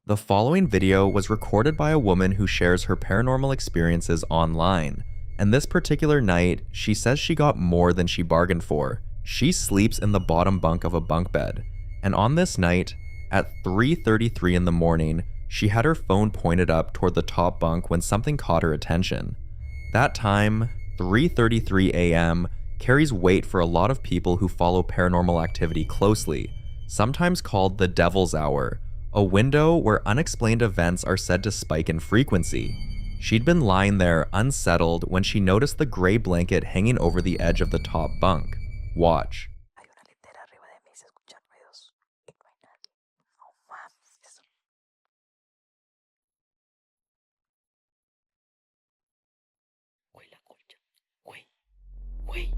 The following video was recorded by a woman who shares her paranormal experiences online, and this particular night, she says she got more than she bargained for. She sleeps in the bottom bunk of a bunk bed, and on this night, at 3:33 in the morning, she had her phone pointed up toward the top bunk when something caught her attention. That time, 3:33 a.m., carries weight for a lot of people who follow paranormal activity closely, sometimes called the Devil's Hour, a window where unexplained events are said to spike in frequency. She'd been lying there unsettled when she noticed the gray blanket hanging over the edge of the top bunk. Watch. Hay una litera arriba de mí, se escuchan ruidos y no hay nadie. No mames, eso. Güey, la colcha. Güey, güey.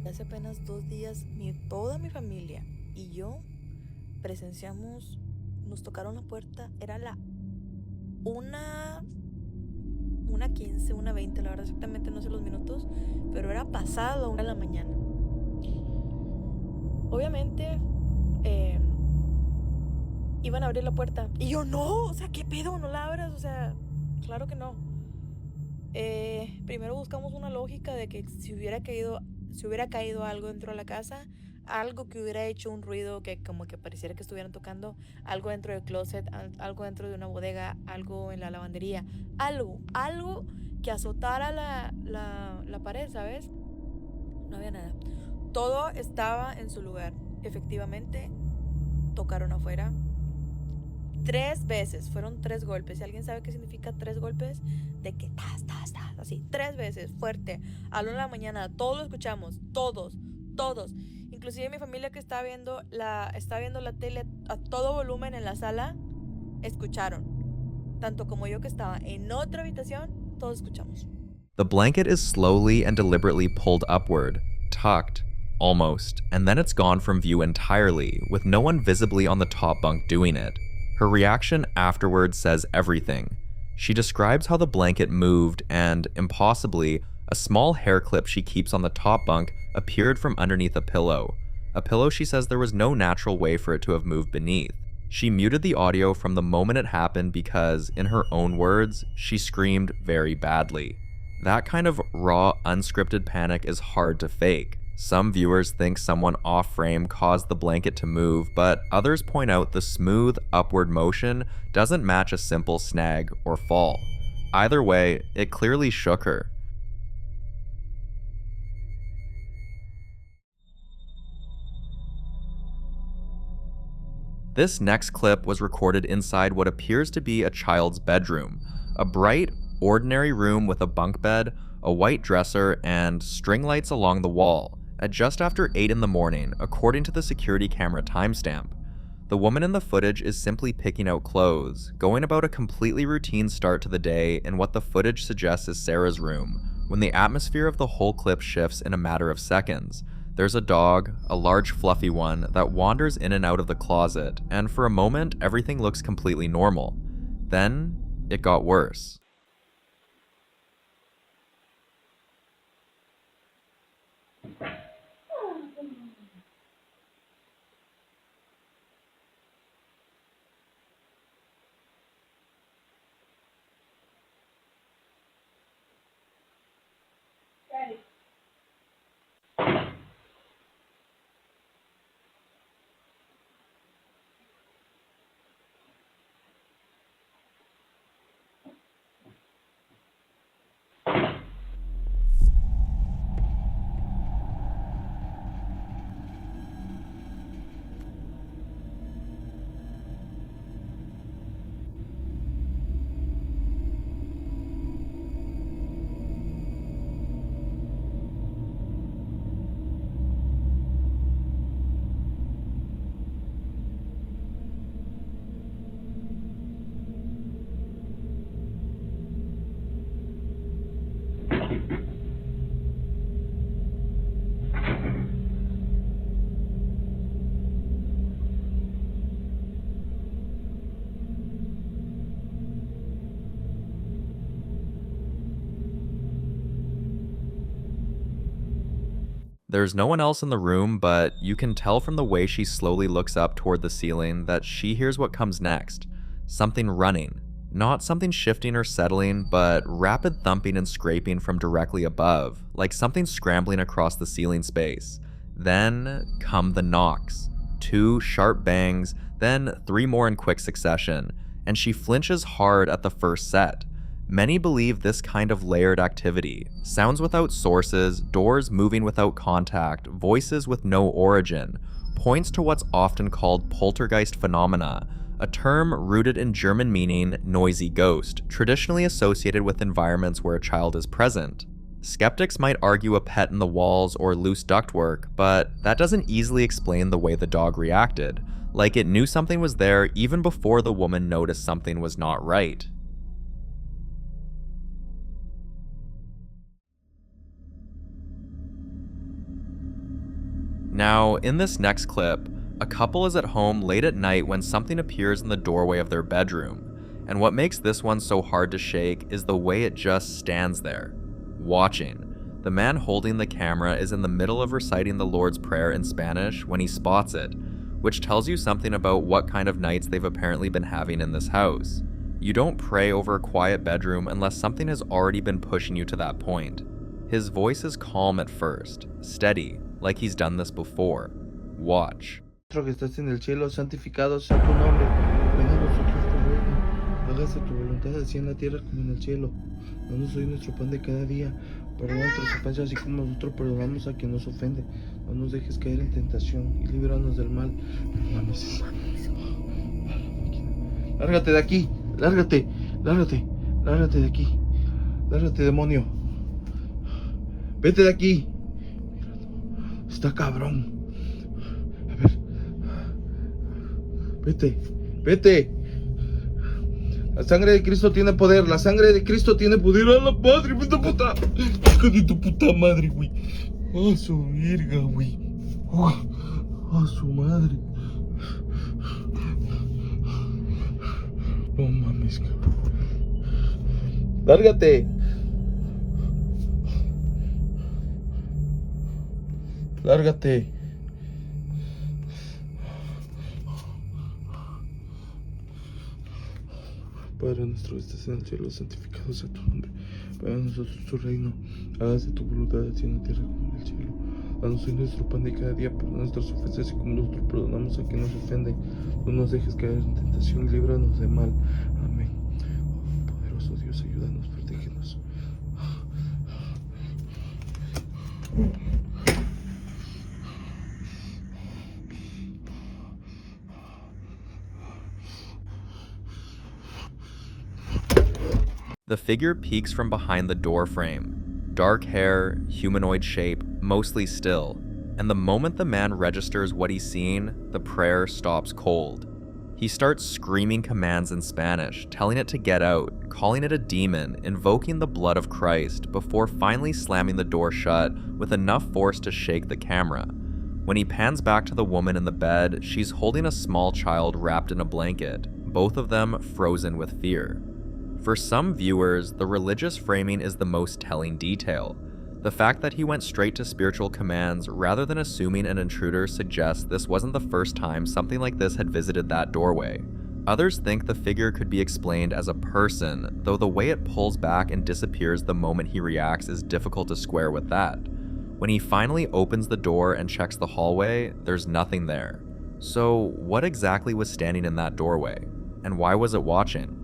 Hace apenas 2 días, toda mi familia y yo presenciamos, nos tocaron la puerta, era la 1:15, 1:20, la verdad exactamente no sé los minutos, pero era pasado 1 de la mañana. Obviamente, iban a abrir la puerta y yo no, o sea, ¿qué pedo? No la abras, o sea, claro que no. Primero buscamos una lógica de que si hubiera caído algo dentro de la casa, algo que hubiera hecho un ruido que como que pareciera que estuvieran tocando, algo dentro del closet, algo dentro de una bodega, algo en la lavandería, algo que azotara la pared, ¿sabes? No había nada. Todo estaba en su lugar. Efectivamente, tocaron afuera. 3 veces, fueron 3 golpes. Si alguien sabe qué significa 3 golpes, de que así, 3 veces, fuerte, a la 1 de la mañana, todos lo escuchamos, todos. Inclusive mi familia que está viendo la tele a todo volumen en la sala, escucharon. Tanto como yo que estaba en otra habitación, todos escuchamos. The blanket is slowly and deliberately pulled upward, tucked, almost, and then it's gone from view entirely, with no one visibly on the top bunk doing it. Her reaction afterwards says everything. She describes how the blanket moved and, impossibly, a small hair clip she keeps on the top bunk appeared from underneath a pillow. A pillow she says there was no natural way for it to have moved beneath. She muted the audio from the moment it happened because, in her own words, she screamed very badly. That kind of raw, unscripted panic is hard to fake. Some viewers think someone off-frame caused the blanket to move, but others point out the smooth, upward motion doesn't match a simple snag or fall. Either way, it clearly shook her. This next clip was recorded inside what appears to be a child's bedroom. A bright, ordinary room with a bunk bed, a white dresser, and string lights along the wall, at just after 8 in the morning, according to the security camera timestamp. The woman in the footage is simply picking out clothes, going about a completely routine start to the day in what the footage suggests is Sarah's room, when the atmosphere of the whole clip shifts in a matter of seconds. There's a dog, a large fluffy one, that wanders in and out of the closet, and for a moment, everything looks completely normal. Then, it got worse. There's no one else in the room, but you can tell from the way she slowly looks up toward the ceiling that she hears what comes next. Something running. Not something shifting or settling, but rapid thumping and scraping from directly above, like something scrambling across the ceiling space. Then come the knocks. 2 sharp bangs, then 3 more in quick succession, and she flinches hard at the first set. Many believe this kind of layered activity, sounds without sources, doors moving without contact, voices with no origin, points to what's often called poltergeist phenomena, a term rooted in German meaning noisy ghost, traditionally associated with environments where a child is present. Skeptics might argue a pet in the walls or loose ductwork, but that doesn't easily explain the way the dog reacted, like it knew something was there even before the woman noticed something was not right. Now, in this next clip, a couple is at home late at night when something appears in the doorway of their bedroom, and what makes this one so hard to shake is the way it just stands there, watching. The man holding the camera is in the middle of reciting the Lord's Prayer in Spanish when he spots it, which tells you something about what kind of nights they've apparently been having in this house. You don't pray over a quiet bedroom unless something has already been pushing you to that point. His voice is calm at first, steady, like he's done this before. Watch. Nuestro que estás en el cielo, santificado sea tu nombre. Venga a nosotros tu reino. Hágase tu voluntad así en la tierra como en el cielo. Danos hoy nuestro pan de cada día. Perdona nuestras ofensas así como nosotros perdonamos a quien nos ofende. No nos dejes caer en tentación y líbranos del mal. No mames. Lárgate de aquí. Lárgate. Lárgate. Lárgate de aquí. Lárgate, demonio. Vete de aquí. Está cabrón. A ver. Vete. Vete. La sangre de Cristo tiene poder. La sangre de Cristo tiene poder. ¡A la madre, puta puta! Hijo de tu puta madre, güey. ¡A su virga, güey! ¡A su madre! No mames, cabrón. ¡Lárgate! Lárgate. Padre nuestro que estás en el cielo, santificado sea tu nombre. Venga a nosotros tu reino. Hágase tu voluntad así en la tierra como en el cielo. Danos hoy nuestro pan de cada día. Perdona nuestras ofensas y como nosotros perdonamos a quien nos ofende. No nos dejes caer en tentación y líbranos de mal. Amén. Oh, poderoso Dios, ayúdanos, protégenos. The figure peeks from behind the door frame. Dark hair, humanoid shape, mostly still. And the moment the man registers what he's seeing, the prayer stops cold. He starts screaming commands in Spanish, telling it to get out, calling it a demon, invoking the blood of Christ, before finally slamming the door shut with enough force to shake the camera. When he pans back to the woman in the bed, she's holding a small child wrapped in a blanket, both of them frozen with fear. For some viewers, the religious framing is the most telling detail. The fact that he went straight to spiritual commands rather than assuming an intruder suggests this wasn't the first time something like this had visited that doorway. Others think the figure could be explained as a person, though the way it pulls back and disappears the moment he reacts is difficult to square with that. When he finally opens the door and checks the hallway, there's nothing there. So what exactly was standing in that doorway? And why was it watching?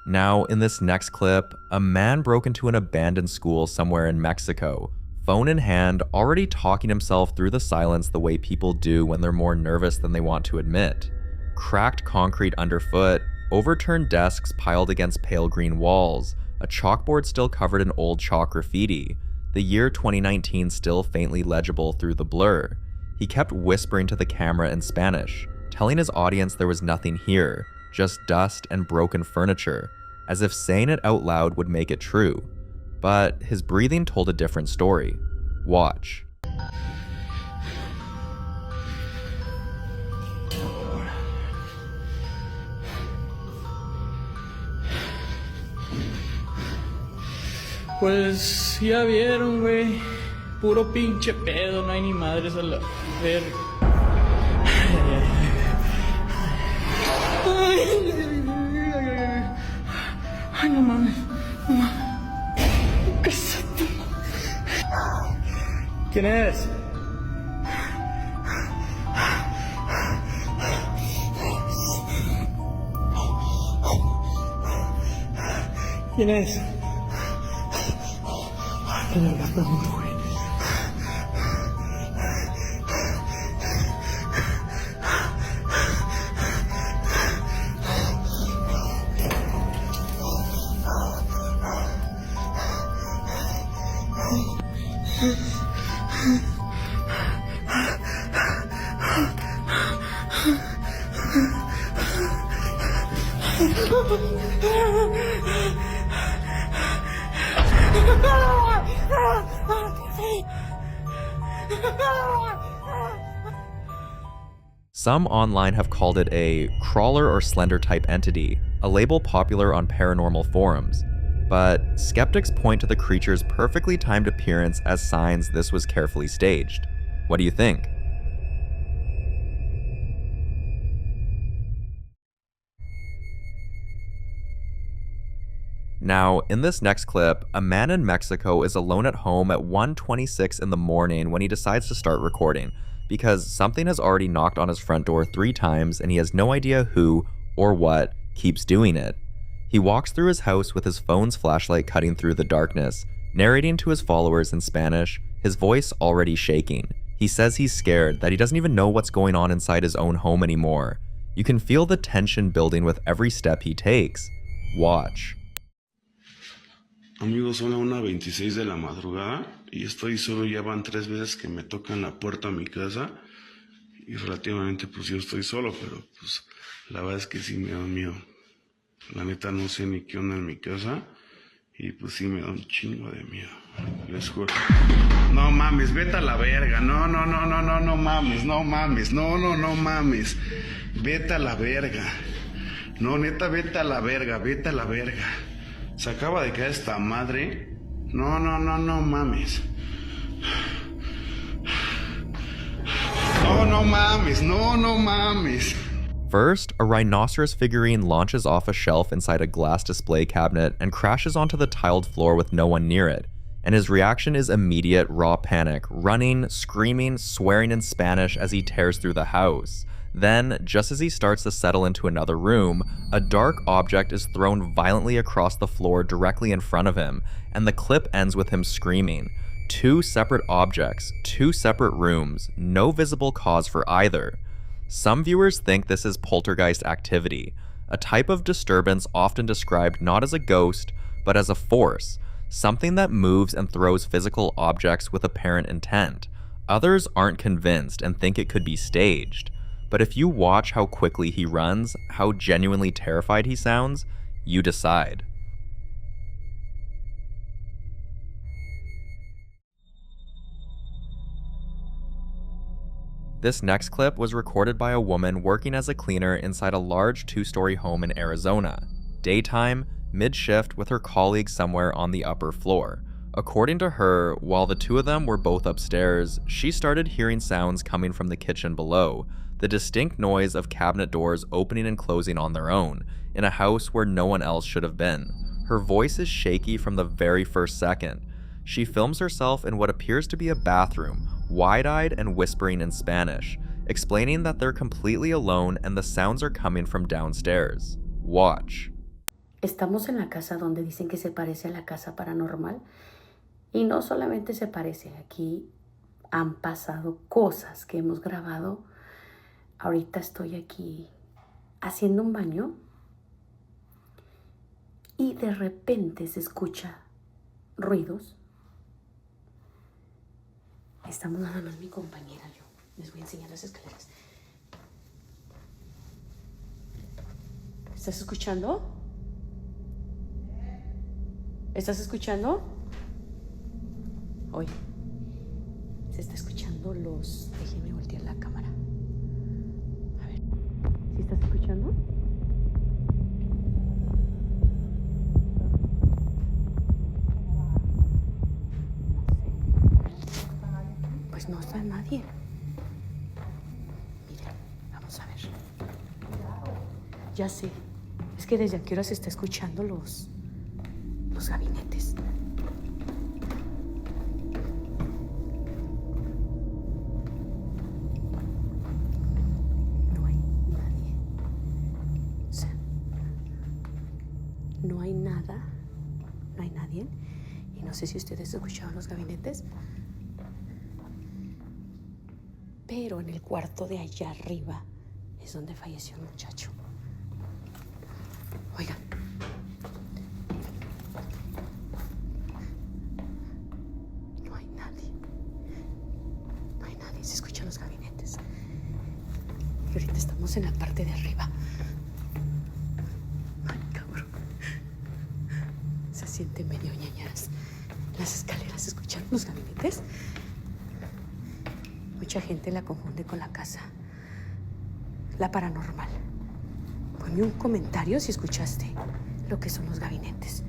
Now, in this next clip, a man broke into an abandoned school somewhere in Mexico, phone in hand, already talking himself through the silence the way people do when they're more nervous than they want to admit. Cracked concrete underfoot, overturned desks piled against pale green walls, a chalkboard still covered in old chalk graffiti, the year 2019 still faintly legible through the blur. He kept whispering to the camera in Spanish, telling his audience there was nothing here, just dust and broken furniture, as if saying it out loud would make it true. But his breathing told a different story. Watch. Pues ya vieron, güey. Puro pinche pedo, no hay ni madres a la verga. Ay, no mames. No mames. Cállate. ¿Quién es? ¿Quién es? Qué verga pregunto, güey. Some online have called it a crawler or slender type entity, a label popular on paranormal forums. But skeptics point to the creature's perfectly timed appearance as signs this was carefully staged. What do you think? Now, in this next clip, a man in Mexico is alone at home at 1:26 in the morning when he decides to start recording, because something has already knocked on his front door 3 times and he has no idea who or what keeps doing it. He walks through his house with his phone's flashlight cutting through the darkness, narrating to his followers in Spanish, his voice already shaking. He says he's scared, that he doesn't even know what's going on inside his own home anymore. You can feel the tension building with every step he takes. Watch. Amigos, son las 1:26 de la madrugada y estoy solo. Ya van 3 veces que me tocan la puerta a mi casa y relativamente pues yo estoy solo, pero pues la verdad es que sí me da miedo. La neta no sé ni qué onda en mi casa y pues sí me da un chingo de miedo. Les juro. No mames, vete a la verga. No mames, no mames. Vete a la verga. No, neta, vete a la verga. Se acaba de caer esta madre. No mames. No mames. First, a rhinoceros figurine launches off a shelf inside a glass display cabinet and crashes onto the tiled floor with no one near it. And his reaction is immediate raw panic, running, screaming, swearing in Spanish as he tears through the house. Then, just as he starts to settle into another room, a dark object is thrown violently across the floor directly in front of him, and the clip ends with him screaming. 2 separate objects, 2 separate rooms, no visible cause for either. Some viewers think this is poltergeist activity, a type of disturbance often described not as a ghost, but as a force, something that moves and throws physical objects with apparent intent. Others aren't convinced and think it could be staged. But if you watch how quickly he runs, how genuinely terrified he sounds, you decide. This next clip was recorded by a woman working as a cleaner inside a large 2-story home in Arizona. Daytime, mid-shift with her colleague somewhere on the upper floor. According to her, while the 2 of them were both upstairs, she started hearing sounds coming from the kitchen below, the distinct noise of cabinet doors opening and closing on their own, in a house where no one else should have been. Her voice is shaky from the very first second. She films herself in what appears to be a bathroom, wide-eyed and whispering in Spanish, explaining that they're completely alone and the sounds are coming from downstairs. Watch. Estamos en la casa donde dicen que se parece a la casa paranormal y no solamente se parece, aquí han pasado cosas que hemos grabado. Ahorita estoy aquí haciendo un baño y de repente se escucha ruidos. Estamos nada más mi compañera y yo. Les voy a enseñar las escaleras. ¿Estás escuchando? ¿Estás escuchando? Oye, se está escuchando los... Déjenme voltear la cámara. A ver, ¿sí estás escuchando? Pues no está nadie. Miren, vamos a ver. Ya sé, es que desde aquí hora se está escuchando los gabinetes. No hay nadie. O sea, no hay nada, no hay nadie. Y no sé si ustedes escuchaban los gabinetes, pero en el cuarto de allá arriba es donde falleció el muchacho. Oigan. No hay nadie. No hay nadie. Se escuchan los gabinetes. Y ahorita estamos en la parte de arriba. Ay, cabrón. Se siente medio ñañaras. Las escaleras, ¿se escuchan los gabinetes? Mucha gente la confunde con la casa. La paranormal. Ponme un comentario si escuchaste lo que son los gabinetes.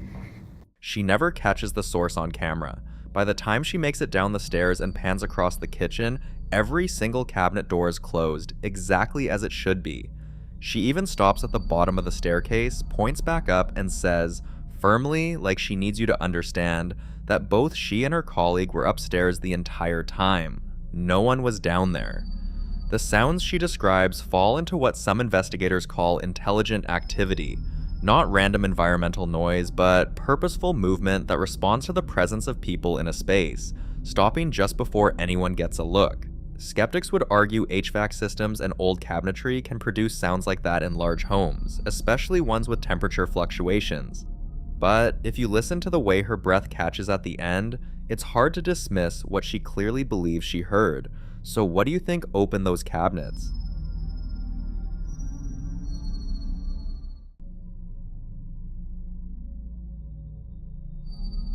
She never catches the source on camera. By the time she makes it down the stairs and pans across the kitchen, every single cabinet door is closed, exactly as it should be. She even stops at the bottom of the staircase, points back up, and says, firmly, like she needs you to understand, that both she and her colleague were upstairs the entire time. No one was down there. The sounds she describes fall into what some investigators call intelligent activity, not random environmental noise, but purposeful movement that responds to the presence of people in a space, stopping just before anyone gets a look. Skeptics would argue HVAC systems and old cabinetry can produce sounds like that in large homes, especially ones with temperature fluctuations. But if you listen to the way her breath catches at the end, it's hard to dismiss what she clearly believes she heard. So what do you think opened those cabinets?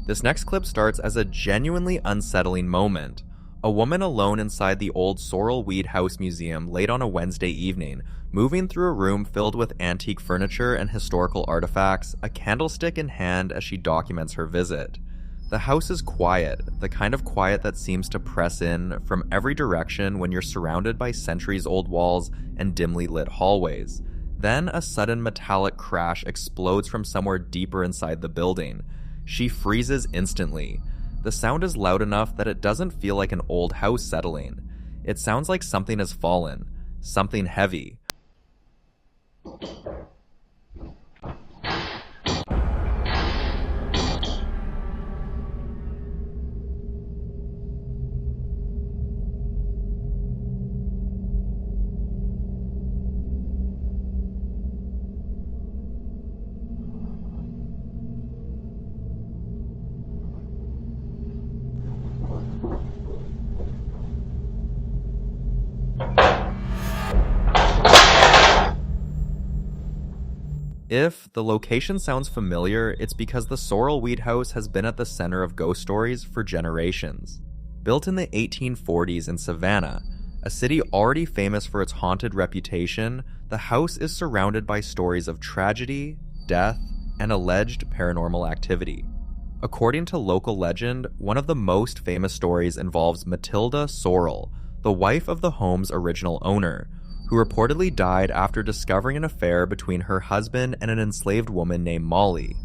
This next clip starts as a genuinely unsettling moment. A woman alone inside the old Sorrel Weed House Museum late on a Wednesday evening, moving through a room filled with antique furniture and historical artifacts, a candlestick in hand as she documents her visit. The house is quiet, the kind of quiet that seems to press in from every direction when you're surrounded by centuries-old walls and dimly lit hallways. Then a sudden metallic crash explodes from somewhere deeper inside the building. She freezes instantly. The sound is loud enough that it doesn't feel like an old house settling. It sounds like something has fallen, something heavy. If the location sounds familiar, it's because the Sorrel Weed House has been at the center of ghost stories for generations. Built in the 1840s in Savannah, a city already famous for its haunted reputation, the house is surrounded by stories of tragedy, death, and alleged paranormal activity. According to local legend, one of the most famous stories involves Matilda Sorrel, the wife of the home's original owner, who reportedly died after discovering an affair between her husband and an enslaved woman named Molly.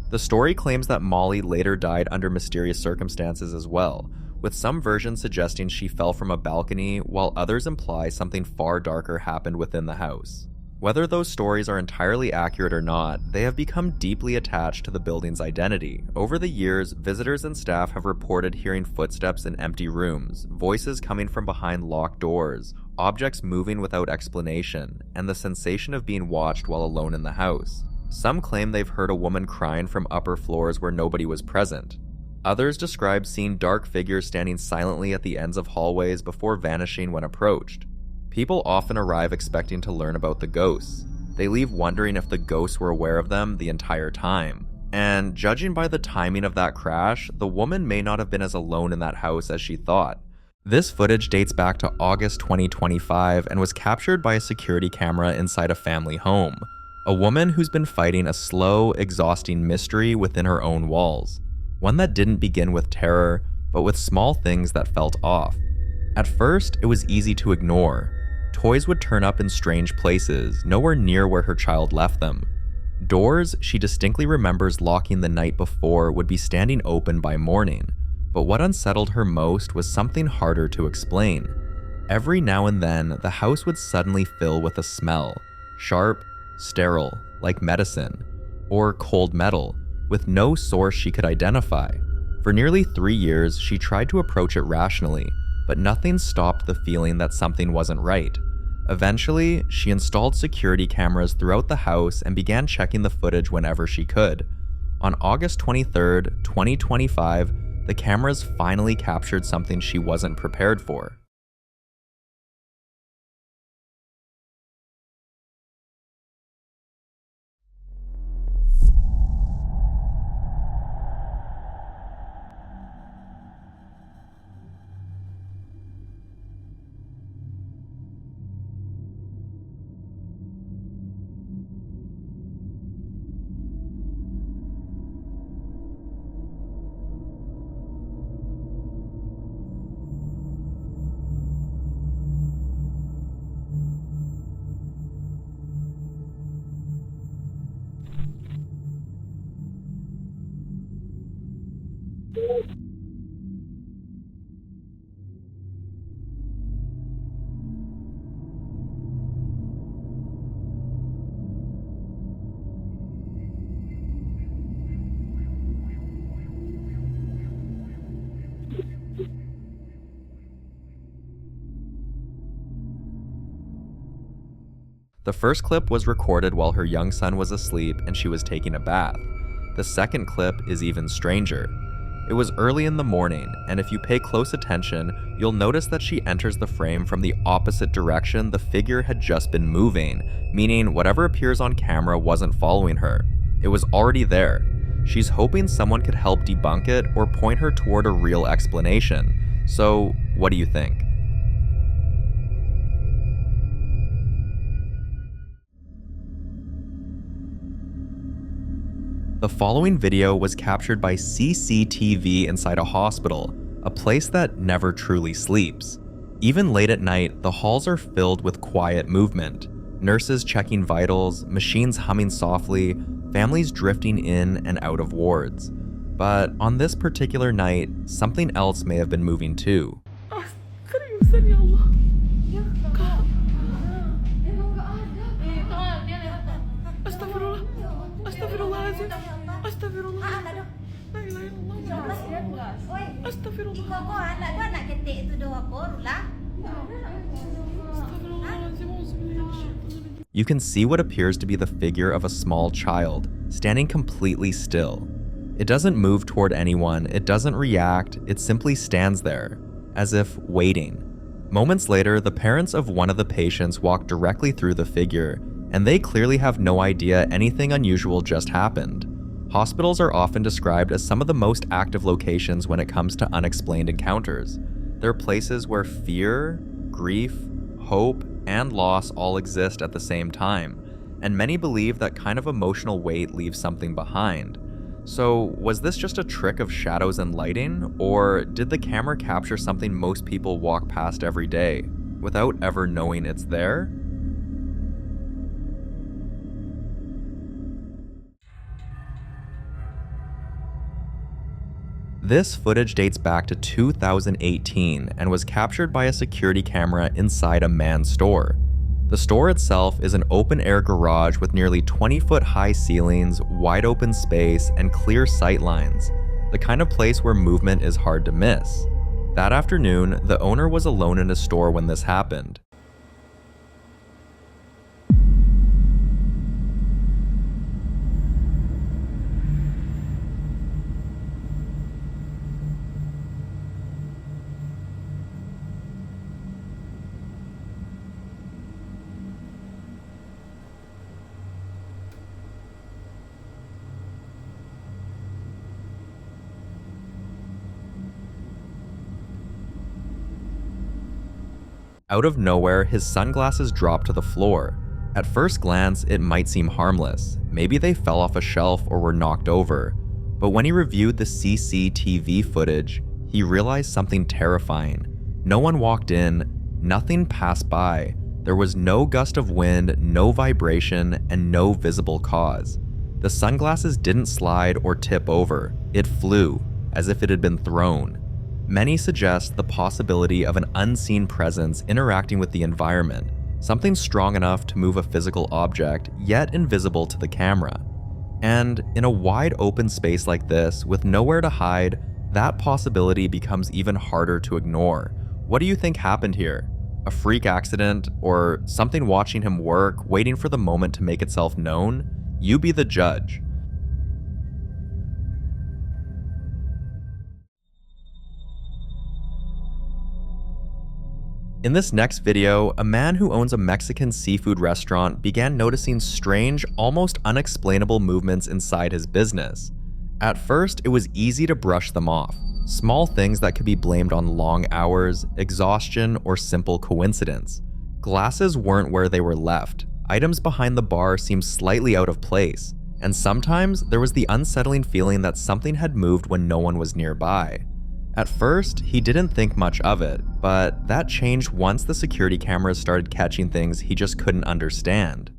The story claims that Molly later died under mysterious circumstances as well, with some versions suggesting she fell from a balcony, while others imply something far darker happened within the house. Whether those stories are entirely accurate or not, they have become deeply attached to the building's identity. Over the years, visitors and staff have reported hearing footsteps in empty rooms, voices coming from behind locked doors, objects moving without explanation, and the sensation of being watched while alone in the house. Some claim they've heard a woman crying from upper floors where nobody was present. Others describe seeing dark figures standing silently at the ends of hallways before vanishing when approached. People often arrive expecting to learn about the ghosts. They leave wondering if the ghosts were aware of them the entire time. And judging by the timing of that crash, the woman may not have been as alone in that house as she thought. This footage dates back to August 2025 and was captured by a security camera inside a family home. A woman who's been fighting a slow, exhausting mystery within her own walls. One that didn't begin with terror, but with small things that felt off. At first, it was easy to ignore. Toys would turn up in strange places, nowhere near where her child left them. Doors she distinctly remembers locking the night before would be standing open by morning. But what unsettled her most was something harder to explain. Every now and then, the house would suddenly fill with a smell. Sharp, sterile, like medicine, or cold metal, with no source she could identify. For nearly 3 years, she tried to approach it rationally, but nothing stopped the feeling that something wasn't right. Eventually, she installed security cameras throughout the house and began checking the footage whenever she could. On August 23rd, 2025, the cameras finally captured something she wasn't prepared for. The first clip was recorded while her young son was asleep and she was taking a bath. The second clip is even stranger. It was early in the morning, and if you pay close attention, you'll notice that she enters the frame from the opposite direction the figure had just been moving, meaning whatever appears on camera wasn't following her. It was already there. She's hoping someone could help debunk it or point her toward a real explanation. So, what do you think? The following video was captured by CCTV inside a hospital, a place that never truly sleeps. Even late at night, the halls are filled with quiet movement. Nurses checking vitals, machines humming softly, families drifting in and out of wards. But on this particular night, something else may have been moving too. You can see what appears to be the figure of a small child, standing completely still. It doesn't move toward anyone, it doesn't react, it simply stands there, as if waiting. Moments later, the parents of one of the patients walk directly through the figure, and they clearly have no idea anything unusual just happened. Hospitals are often described as some of the most active locations when it comes to unexplained encounters. They're places where fear, grief, hope, and loss all exist at the same time, and many believe that kind of emotional weight leaves something behind. So, was this just a trick of shadows and lighting, or did the camera capture something most people walk past every day, without ever knowing it's there? This footage dates back to 2018 and was captured by a security camera inside a man's store. The store itself is an open-air garage with nearly 20-foot high ceilings, wide open space, and clear sight lines, the kind of place where movement is hard to miss. That afternoon, the owner was alone in his store when this happened. Out of nowhere, his sunglasses drop to the floor. At first glance, it might seem harmless. Maybe they fell off a shelf or were knocked over. But when he reviewed the CCTV footage, he realized something terrifying. No one walked in, nothing passed by. There was no gust of wind, no vibration, and no visible cause. The sunglasses didn't slide or tip over. It flew, as if it had been thrown. Many suggest the possibility of an unseen presence interacting with the environment, something strong enough to move a physical object, yet invisible to the camera. And in a wide open space like this, with nowhere to hide, that possibility becomes even harder to ignore. What do you think happened here? A freak accident, or something watching him work, waiting for the moment to make itself known? You be the judge. In this next video, a man who owns a Mexican seafood restaurant began noticing strange, almost unexplainable movements inside his business. At first, it was easy to brush them off. Small things that could be blamed on long hours, exhaustion, or simple coincidence. Glasses weren't where they were left. Items behind the bar seemed slightly out of place. And sometimes, there was the unsettling feeling that something had moved when no one was nearby. At first, he didn't think much of it, but that changed once the security cameras started catching things he just couldn't understand.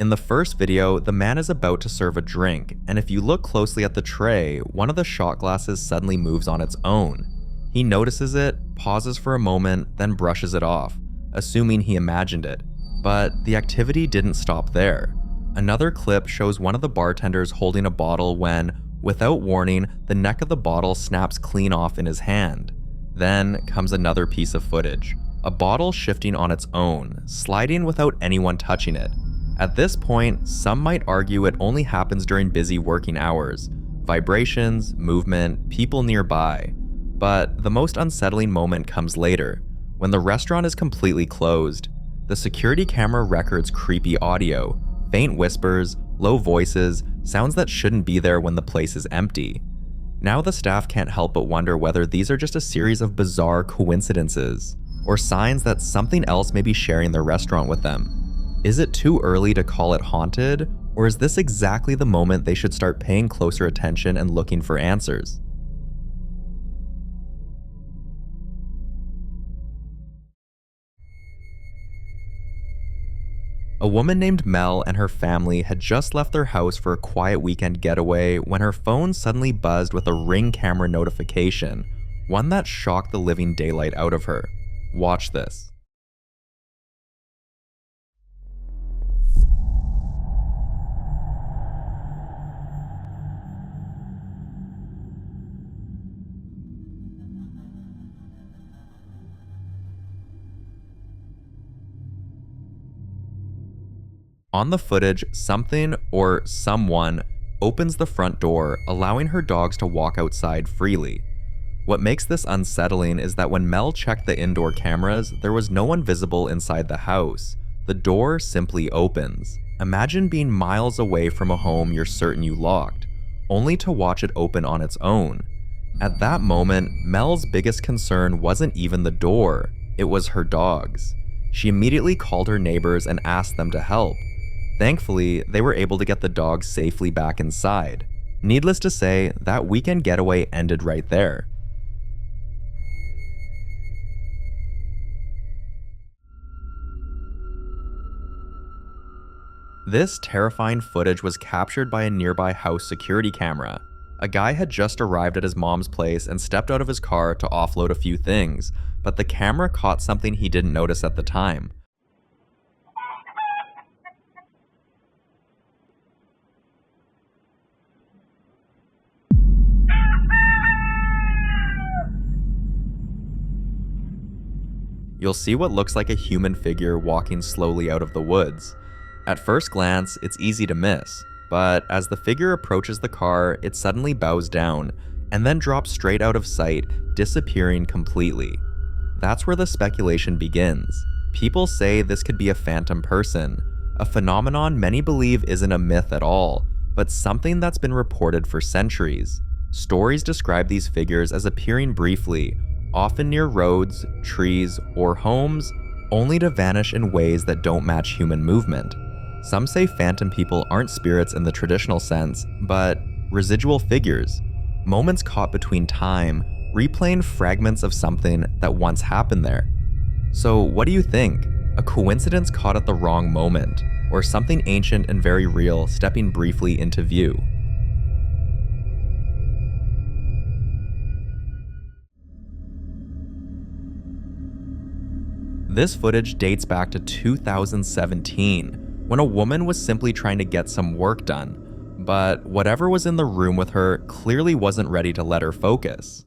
In the first video, the man is about to serve a drink, and if you look closely at the tray, one of the shot glasses suddenly moves on its own. He notices it, pauses for a moment, then brushes it off, assuming he imagined it. But the activity didn't stop there. Another clip shows one of the bartenders holding a bottle when, without warning, the neck of the bottle snaps clean off in his hand. Then comes another piece of footage. A bottle shifting on its own, sliding without anyone touching it. At this point, some might argue it only happens during busy working hours. Vibrations, movement, people nearby. But the most unsettling moment comes later, when the restaurant is completely closed. The security camera records creepy audio, faint whispers, low voices, sounds that shouldn't be there when the place is empty. Now the staff can't help but wonder whether these are just a series of bizarre coincidences, or signs that something else may be sharing their restaurant with them. Is it too early to call it haunted, or is this exactly the moment they should start paying closer attention and looking for answers? A woman named Mel and her family had just left their house for a quiet weekend getaway when her phone suddenly buzzed with a Ring camera notification, one that shocked the living daylight out of her. Watch this. On the footage, something or someone opens the front door, allowing her dogs to walk outside freely. What makes this unsettling is that when Mel checked the indoor cameras, there was no one visible inside the house. The door simply opens. Imagine being miles away from a home you're certain you locked, only to watch it open on its own. At that moment, Mel's biggest concern wasn't even the door, it was her dogs. She immediately called her neighbors and asked them to help. Thankfully, they were able to get the dogs safely back inside. Needless to say, that weekend getaway ended right there. This terrifying footage was captured by a nearby house security camera. A guy had just arrived at his mom's place and stepped out of his car to offload a few things, but the camera caught something he didn't notice at the time. You'll see what looks like a human figure walking slowly out of the woods. At first glance, it's easy to miss, but as the figure approaches the car, it suddenly bows down, and then drops straight out of sight, disappearing completely. That's where the speculation begins. People say this could be a phantom person, a phenomenon many believe isn't a myth at all, but something that's been reported for centuries. Stories describe these figures as appearing briefly, often near roads, trees, or homes, only to vanish in ways that don't match human movement. Some say phantom people aren't spirits in the traditional sense, but residual figures, moments caught between time, replaying fragments of something that once happened there. So what do you think? A coincidence caught at the wrong moment, or something ancient and very real stepping briefly into view? This footage dates back to 2017, when a woman was simply trying to get some work done, but whatever was in the room with her clearly wasn't ready to let her focus.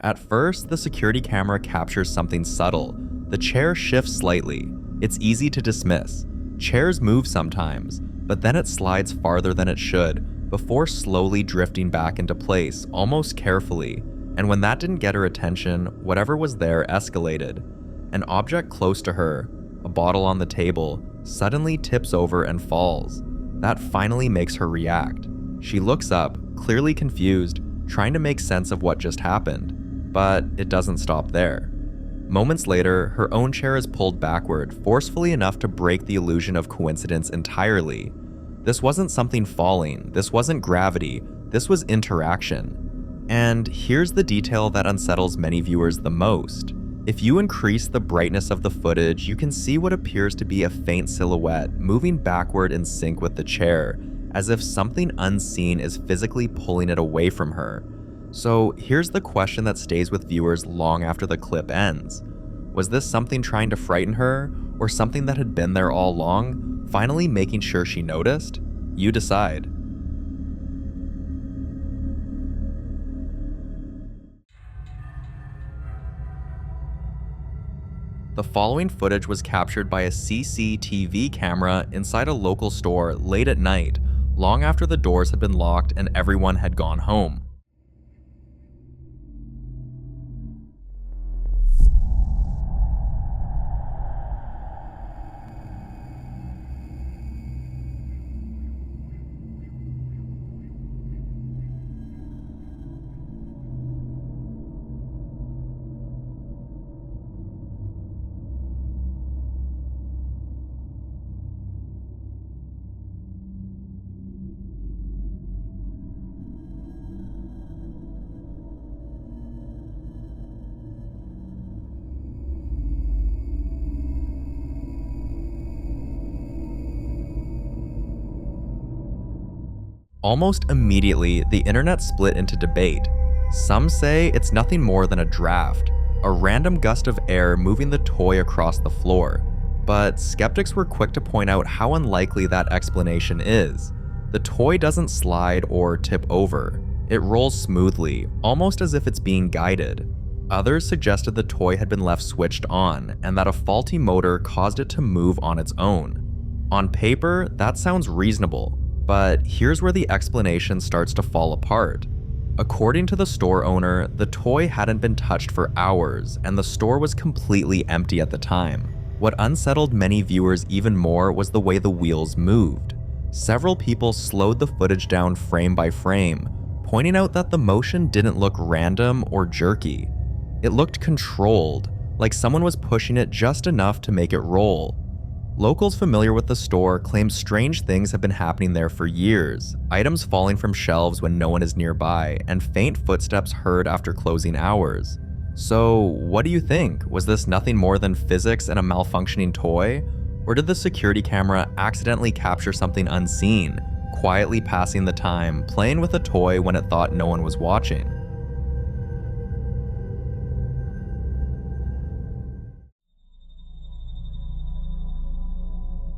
At first, the security camera captures something subtle. The chair shifts slightly. It's easy to dismiss. Chairs move sometimes, but then it slides farther than it should, before slowly drifting back into place, almost carefully. And when that didn't get her attention, whatever was there escalated. An object close to her, a bottle on the table, suddenly tips over and falls. That finally makes her react. She looks up, clearly confused, trying to make sense of what just happened. But it doesn't stop there. Moments later, her own chair is pulled backward, forcefully enough to break the illusion of coincidence entirely. This wasn't something falling, this wasn't gravity, this was interaction. And here's the detail that unsettles many viewers the most. If you increase the brightness of the footage, you can see what appears to be a faint silhouette moving backward in sync with the chair, as if something unseen is physically pulling it away from her. So here's the question that stays with viewers long after the clip ends. Was this something trying to frighten her, or something that had been there all along, finally making sure she noticed? You decide. The following footage was captured by a CCTV camera inside a local store late at night, long after the doors had been locked and everyone had gone home. Almost immediately, the internet split into debate. Some say it's nothing more than a draft, a random gust of air moving the toy across the floor. But skeptics were quick to point out how unlikely that explanation is. The toy doesn't slide or tip over. It rolls smoothly, almost as if it's being guided. Others suggested the toy had been left switched on, and that a faulty motor caused it to move on its own. On paper, that sounds reasonable. But here's where the explanation starts to fall apart. According to the store owner, the toy hadn't been touched for hours, and the store was completely empty at the time. What unsettled many viewers even more was the way the wheels moved. Several people slowed the footage down frame by frame, pointing out that the motion didn't look random or jerky. It looked controlled, like someone was pushing it just enough to make it roll. Locals familiar with the store claim strange things have been happening there for years, items falling from shelves when no one is nearby, and faint footsteps heard after closing hours. So, what do you think? Was this nothing more than physics and a malfunctioning toy? Or did the security camera accidentally capture something unseen, quietly passing the time, playing with a toy when it thought no one was watching?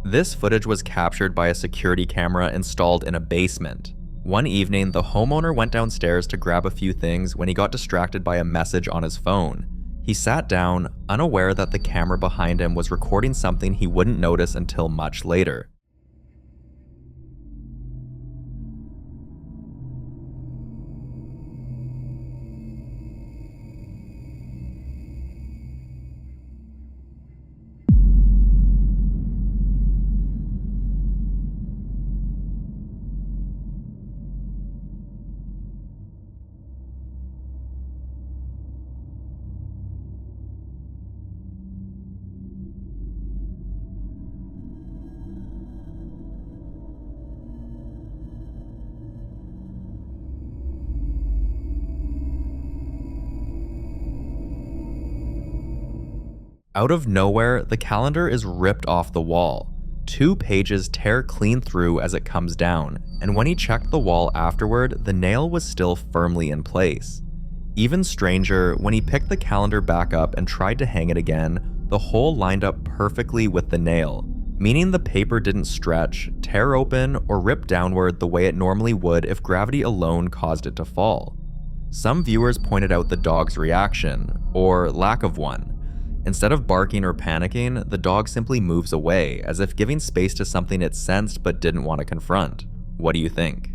This footage was captured by a security camera installed in a basement. One evening, the homeowner went downstairs to grab a few things when he got distracted by a message on his phone. He sat down, unaware that the camera behind him was recording something he wouldn't notice until much later. Out of nowhere, the calendar is ripped off the wall. 2 pages tear clean through as it comes down, and when he checked the wall afterward, the nail was still firmly in place. Even stranger, when he picked the calendar back up and tried to hang it again, the hole lined up perfectly with the nail, meaning the paper didn't stretch, tear open, or rip downward the way it normally would if gravity alone caused it to fall. Some viewers pointed out the dog's reaction, or lack of one. Instead of barking or panicking, the dog simply moves away, as if giving space to something it sensed but didn't want to confront. What do you think?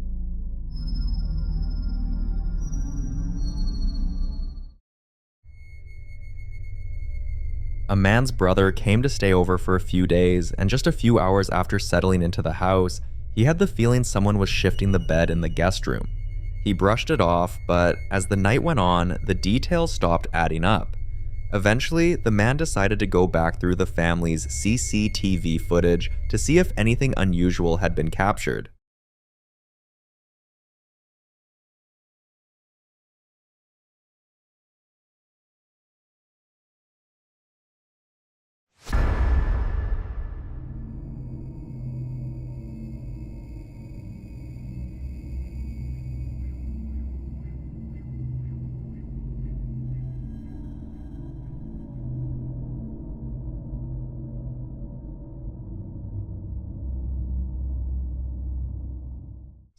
A man's brother came to stay over for a few days, and just a few hours after settling into the house, he had the feeling someone was shifting the bed in the guest room. He brushed it off, but as the night went on, the details stopped adding up. Eventually, the man decided to go back through the family's CCTV footage to see if anything unusual had been captured.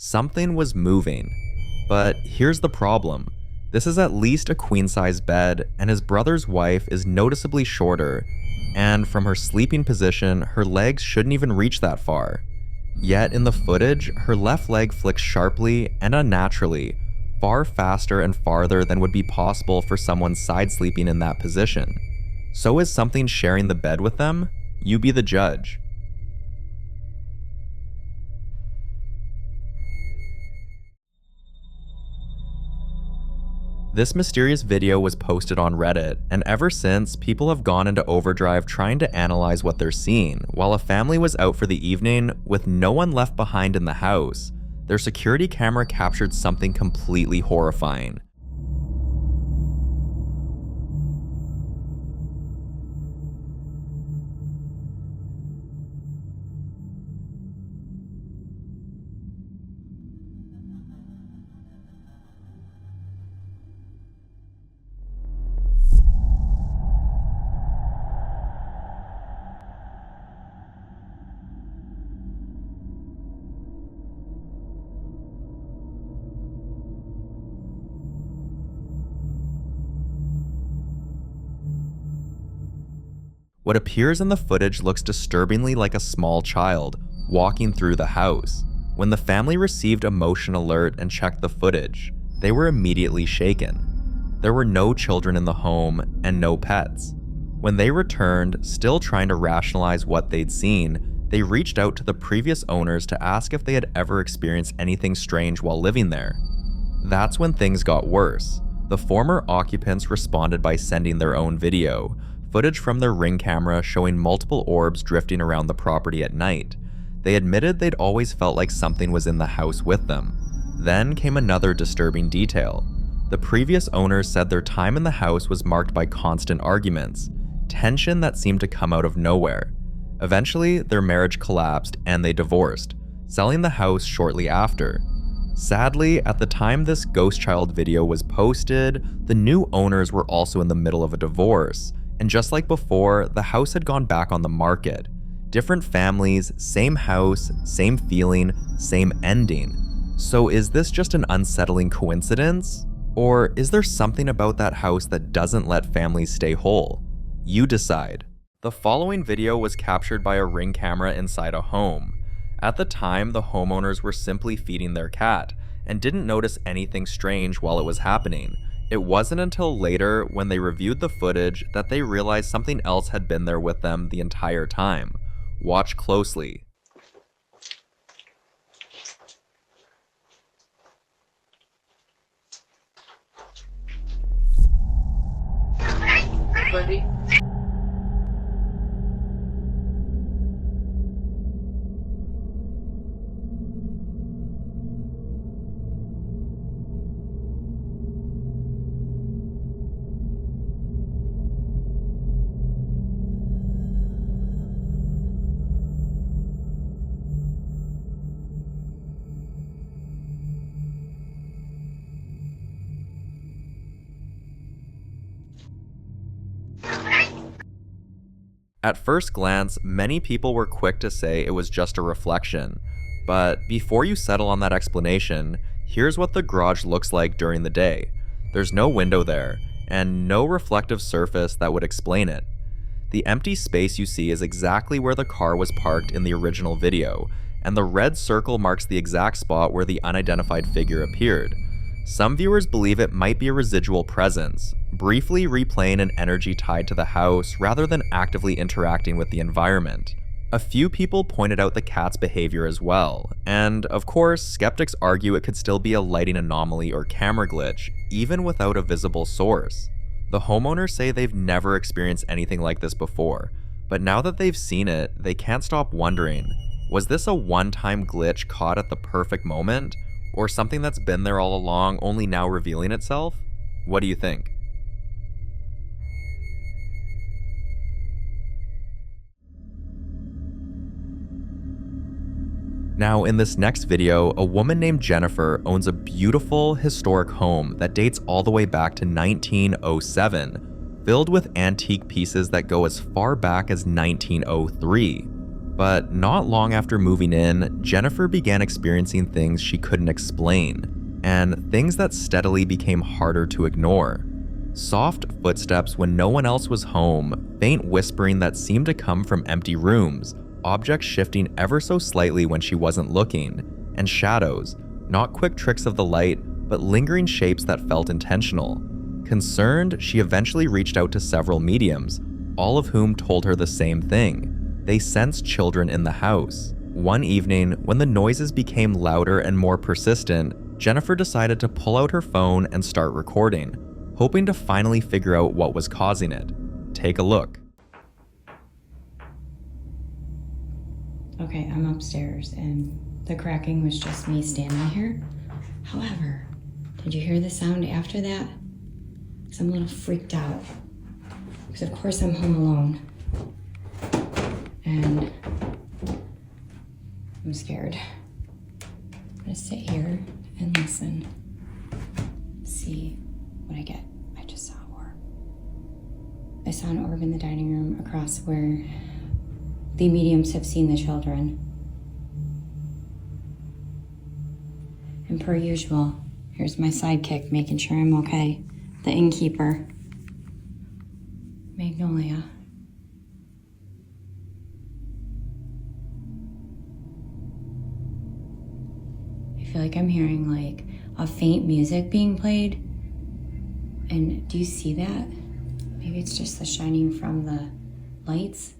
Something was moving. But here's the problem. This is at least a queen-size bed, and his brother's wife is noticeably shorter, and from her sleeping position, her legs shouldn't even reach that far. Yet in the footage, her left leg flicks sharply and unnaturally, far faster and farther than would be possible for someone side sleeping in that position. So is something sharing the bed with them? You be the judge. This mysterious video was posted on Reddit, and ever since, people have gone into overdrive trying to analyze what they're seeing. While a family was out for the evening, with no one left behind in the house, their security camera captured something completely horrifying. What appears in the footage looks disturbingly like a small child walking through the house. When the family received a motion alert and checked the footage, they were immediately shaken. There were no children in the home and no pets. When they returned, still trying to rationalize what they'd seen, they reached out to the previous owners to ask if they had ever experienced anything strange while living there. That's when things got worse. The former occupants responded by sending their own video, footage from their Ring camera showing multiple orbs drifting around the property at night. They admitted they'd always felt like something was in the house with them. Then came another disturbing detail. The previous owners said their time in the house was marked by constant arguments, tension that seemed to come out of nowhere. Eventually, their marriage collapsed and they divorced, selling the house shortly after. Sadly, at the time this ghost child video was posted, the new owners were also in the middle of a divorce. And just like before, the house had gone back on the market. Different families, same house, same feeling, same ending. So is this just an unsettling coincidence? Or is there something about that house that doesn't let families stay whole? You decide. The following video was captured by a Ring camera inside a home. At the time, the homeowners were simply feeding their cat and didn't notice anything strange while it was happening. It wasn't until later, when they reviewed the footage, that they realized something else had been there with them the entire time. Watch closely. Buddy. At first glance, many people were quick to say it was just a reflection. But before you settle on that explanation, here's what the garage looks like during the day. There's no window there, and no reflective surface that would explain it. The empty space you see is exactly where the car was parked in the original video, and the red circle marks the exact spot where the unidentified figure appeared. Some viewers believe it might be a residual presence, briefly replaying an energy tied to the house rather than actively interacting with the environment. A few people pointed out the cat's behavior as well, and of course, skeptics argue it could still be a lighting anomaly or camera glitch, even without a visible source. The homeowners say they've never experienced anything like this before, but now that they've seen it, they can't stop wondering, was this a one-time glitch caught at the perfect moment, or something that's been there all along only now revealing itself? What do you think? Now, in this next video, a woman named Jennifer owns a beautiful, historic home that dates all the way back to 1907, filled with antique pieces that go as far back as 1903. But not long after moving in, Jennifer began experiencing things she couldn't explain, and things that steadily became harder to ignore. Soft footsteps when no one else was home, faint whispering that seemed to come from empty rooms, objects shifting ever so slightly when she wasn't looking, and shadows, not quick tricks of the light, but lingering shapes that felt intentional. Concerned, she eventually reached out to several mediums, all of whom told her the same thing. They sensed children in the house. One evening, when the noises became louder and more persistent, Jennifer decided to pull out her phone and start recording, hoping to finally figure out what was causing it. Take a look. Okay, I'm upstairs and the cracking was just me standing here. However, did you hear the sound after that? Because I'm a little freaked out. Because of course I'm home alone. And I'm scared. I'm gonna sit here and listen. See what I get. I just saw an orb. I saw an orb in the dining room across where the mediums have seen the children. And per usual, here's my sidekick making sure I'm okay. The innkeeper. Magnolia. I feel like I'm hearing like a faint music being played. And do you see that? Maybe it's just the shining from the lights.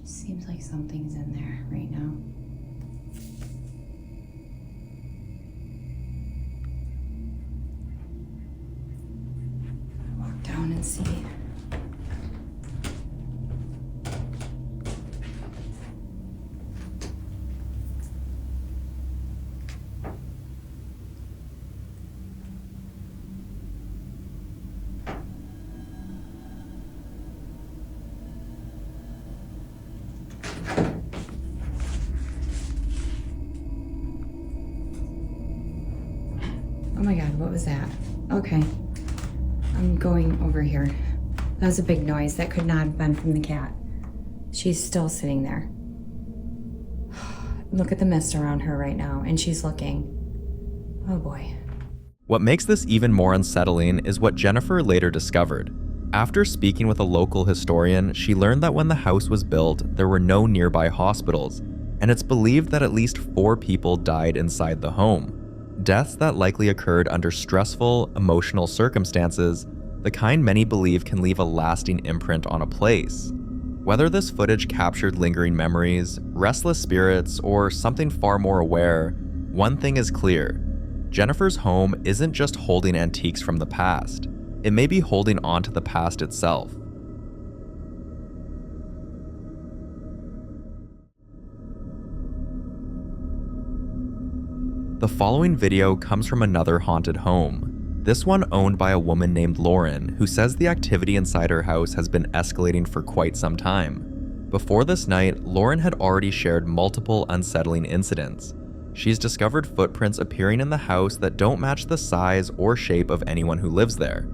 Just seems like something's in there right now. I'll walk down and see. Oh my God, what was that? Okay, I'm going over here. That was a big noise. That could not have been from the cat. She's still sitting there. Look at the mist around her right now, and she's looking. Oh boy. What makes this even more unsettling is what Jennifer later discovered. After speaking with a local historian, she learned that when the house was built, there were no nearby hospitals, and it's believed that at least 4 people died inside the home. Deaths that likely occurred under stressful, emotional circumstances, the kind many believe can leave a lasting imprint on a place. Whether this footage captured lingering memories, restless spirits, or something far more aware, one thing is clear. Jennifer's home isn't just holding antiques from the past. It may be holding on to the past itself. The following video comes from another haunted home. This one owned by a woman named Lauren, who says the activity inside her house has been escalating for quite some time. Before this night, Lauren had already shared multiple unsettling incidents. She's discovered footprints appearing in the house that don't match the size or shape of anyone who lives there.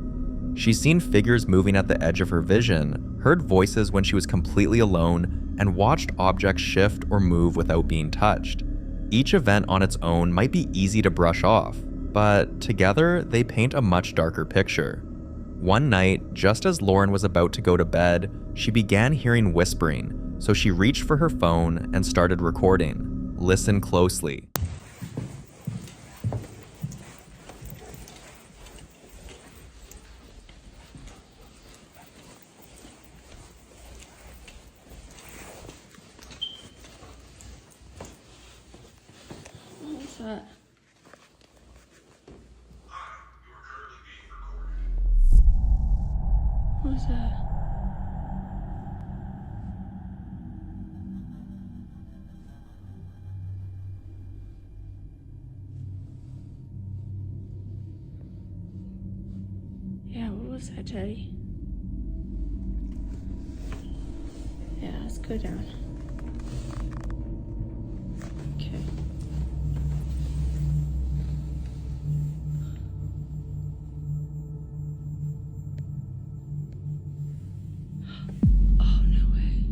She's seen figures moving at the edge of her vision, heard voices when she was completely alone, and watched objects shift or move without being touched. Each event on its own might be easy to brush off, but together they paint a much darker picture. One night, just as Lauren was about to go to bed, she began hearing whispering, so she reached for her phone and started recording. Listen closely. What's that? What's that? Yeah, what was that, Teddy? Yeah, let's go down. Okay. Oh, no way.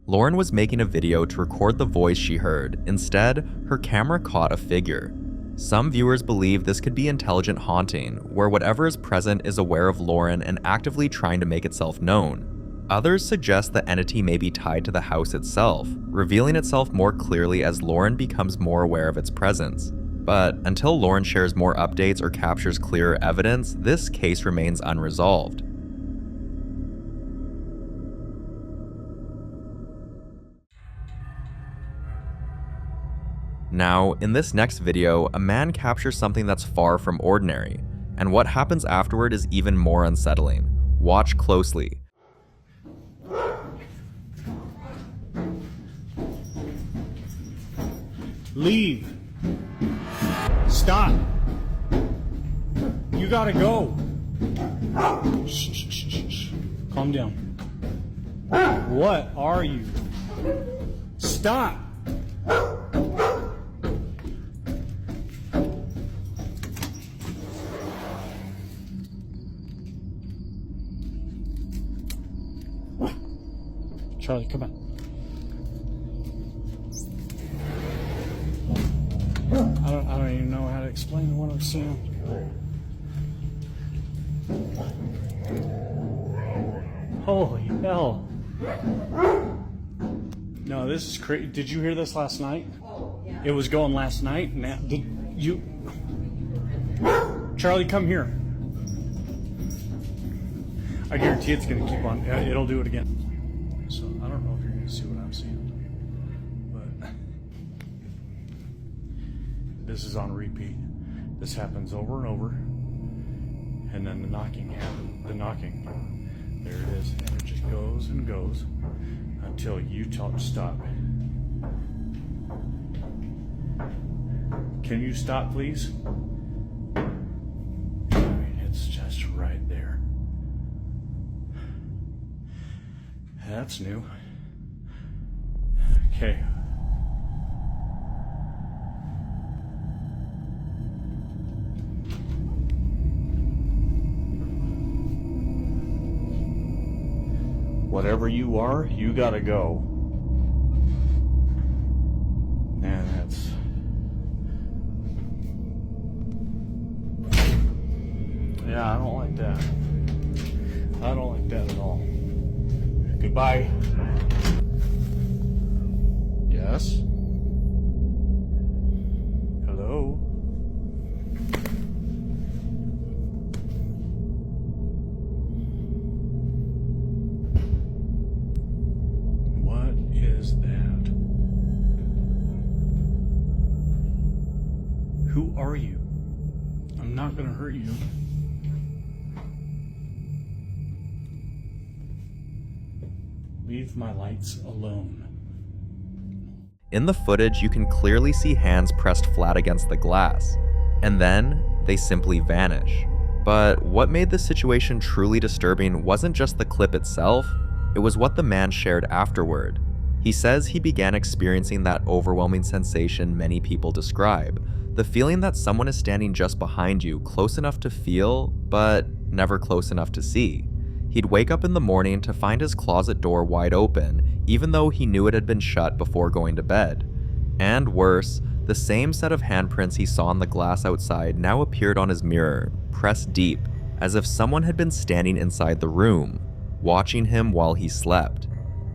Lauren was making a video to record the voice she heard. Instead, her camera caught a figure. Some viewers believe this could be intelligent haunting, where whatever is present is aware of Lauren and actively trying to make itself known. Others suggest the entity may be tied to the house itself, revealing itself more clearly as Lauren becomes more aware of its presence. But until Lauren shares more updates or captures clearer evidence, this case remains unresolved. Now, in this next video, a man captures something that's far from ordinary, and what happens afterward is even more unsettling. Watch closely. Leave. Stop. You gotta go. Shh, shh, shh, shh, shh. Calm down. What are you? Stop. Charlie, come on. I don't even know how to explain what I'm seeing. Holy hell. No, this is crazy. Did you hear this last night? Yeah. It was going last night. Now, did you... Charlie, come here. I guarantee it's going to keep on. It'll do it again. So I don't know if you're going to see what I'm seeing, but this is on repeat. This happens over and over, and then the knocking happens. The knocking, there it is, and it just goes and goes until you tell it to stop. Can you stop, please? I mean, it's just right there. That's new. Okay. Whatever you are, you gotta go. And that's... Yeah, I don't like that. I don't like that at all. Goodbye. Yes? Hello? What is that? Who are you? I'm not gonna hurt you. Leave my lights alone. In the footage, you can clearly see hands pressed flat against the glass, and then they simply vanish. But what made this situation truly disturbing wasn't just the clip itself, it was what the man shared afterward. He says he began experiencing that overwhelming sensation many people describe, the feeling that someone is standing just behind you, close enough to feel, but never close enough to see. He'd wake up in the morning to find his closet door wide open, even though he knew it had been shut before going to bed. And worse, the same set of handprints he saw on the glass outside now appeared on his mirror, pressed deep, as if someone had been standing inside the room, watching him while he slept.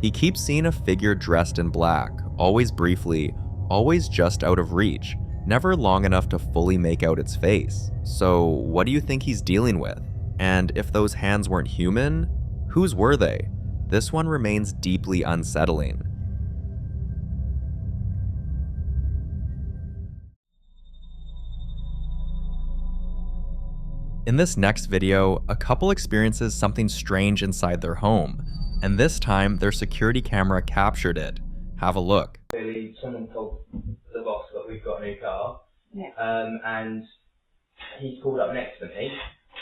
He keeps seeing a figure dressed in black, always briefly, always just out of reach, never long enough to fully make out its face. So what do you think he's dealing with? And if those hands weren't human, whose were they? This one remains deeply unsettling. In this next video, a couple experiences something strange inside their home, and this time their security camera captured it. Have a look. Really, someone told the boss that we've got a new car, and he's pulled up next to me,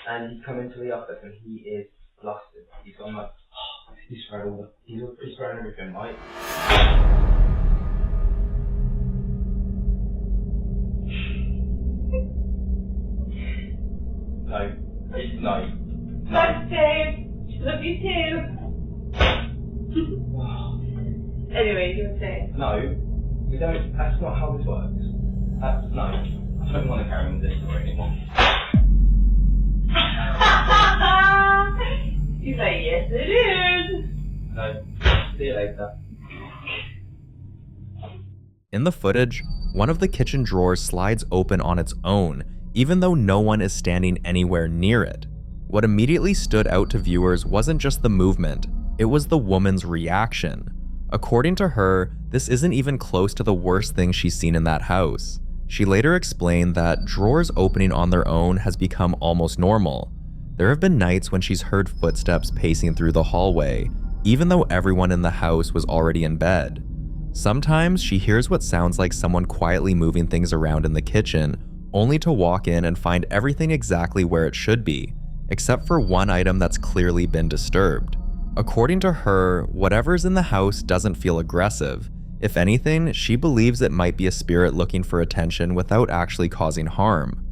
and he's come into the office, and he is flustered. He's gone like, he's spread everything, right? No. Thanks, Dave. Love you too. Anyway, you were saying? No, we don't. That's not how this works. No, I don't want to carry on with this story anymore. He's like, yes, it is. No, see you later. In the footage, one of the kitchen drawers slides open on its own, even though no one is standing anywhere near it. What immediately stood out to viewers wasn't just the movement, it was the woman's reaction. According to her, this isn't even close to the worst thing she's seen in that house. She later explained that drawers opening on their own has become almost normal. There have been nights when she's heard footsteps pacing through the hallway, even though everyone in the house was already in bed. Sometimes she hears what sounds like someone quietly moving things around in the kitchen, only to walk in and find everything exactly where it should be, except for one item that's clearly been disturbed. According to her, whatever's in the house doesn't feel aggressive. If anything, she believes it might be a spirit looking for attention without actually causing harm.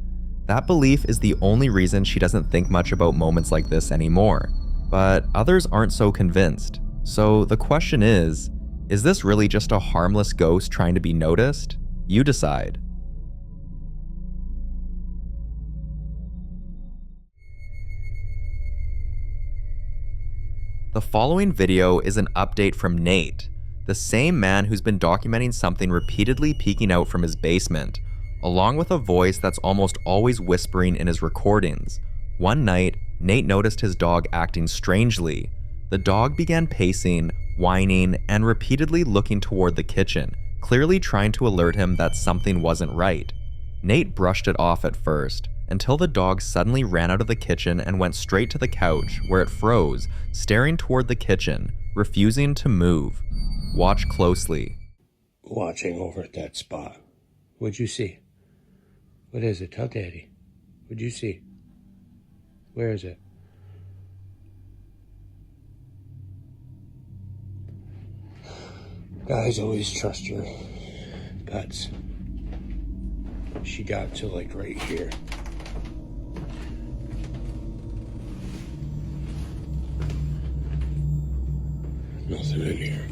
That belief is the only reason she doesn't think much about moments like this anymore. But others aren't so convinced. So the question is this really just a harmless ghost trying to be noticed? You decide. The following video is an update from Nate, the same man who's been documenting something repeatedly peeking out from his basement, along with a voice that's almost always whispering in his recordings. One night, Nate noticed his dog acting strangely. The dog began pacing, whining, and repeatedly looking toward the kitchen, clearly trying to alert him that something wasn't right. Nate brushed it off at first, until the dog suddenly ran out of the kitchen and went straight to the couch, where it froze, staring toward the kitchen, refusing to move. Watch closely. Watching over at that spot. What'd you see? What is it? Tell Daddy. What'd you see? Where is it? Guys, always trust your pets. She got to like right here. Nothing in here.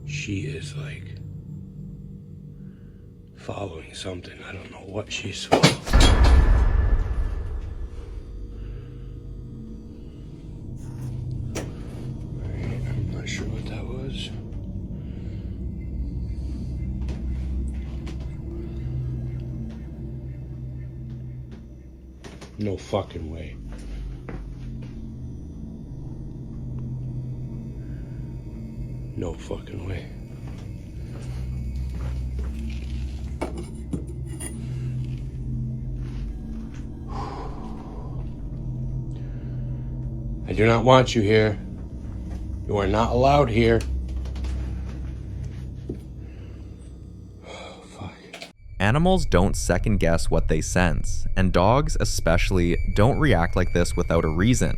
She is like following something. I don't know what she's following. Alright, I'm not sure what that was. No fucking way. No fucking way. I do not want you here. You are not allowed here. Animals don't second guess what they sense, and dogs especially don't react like this without a reason.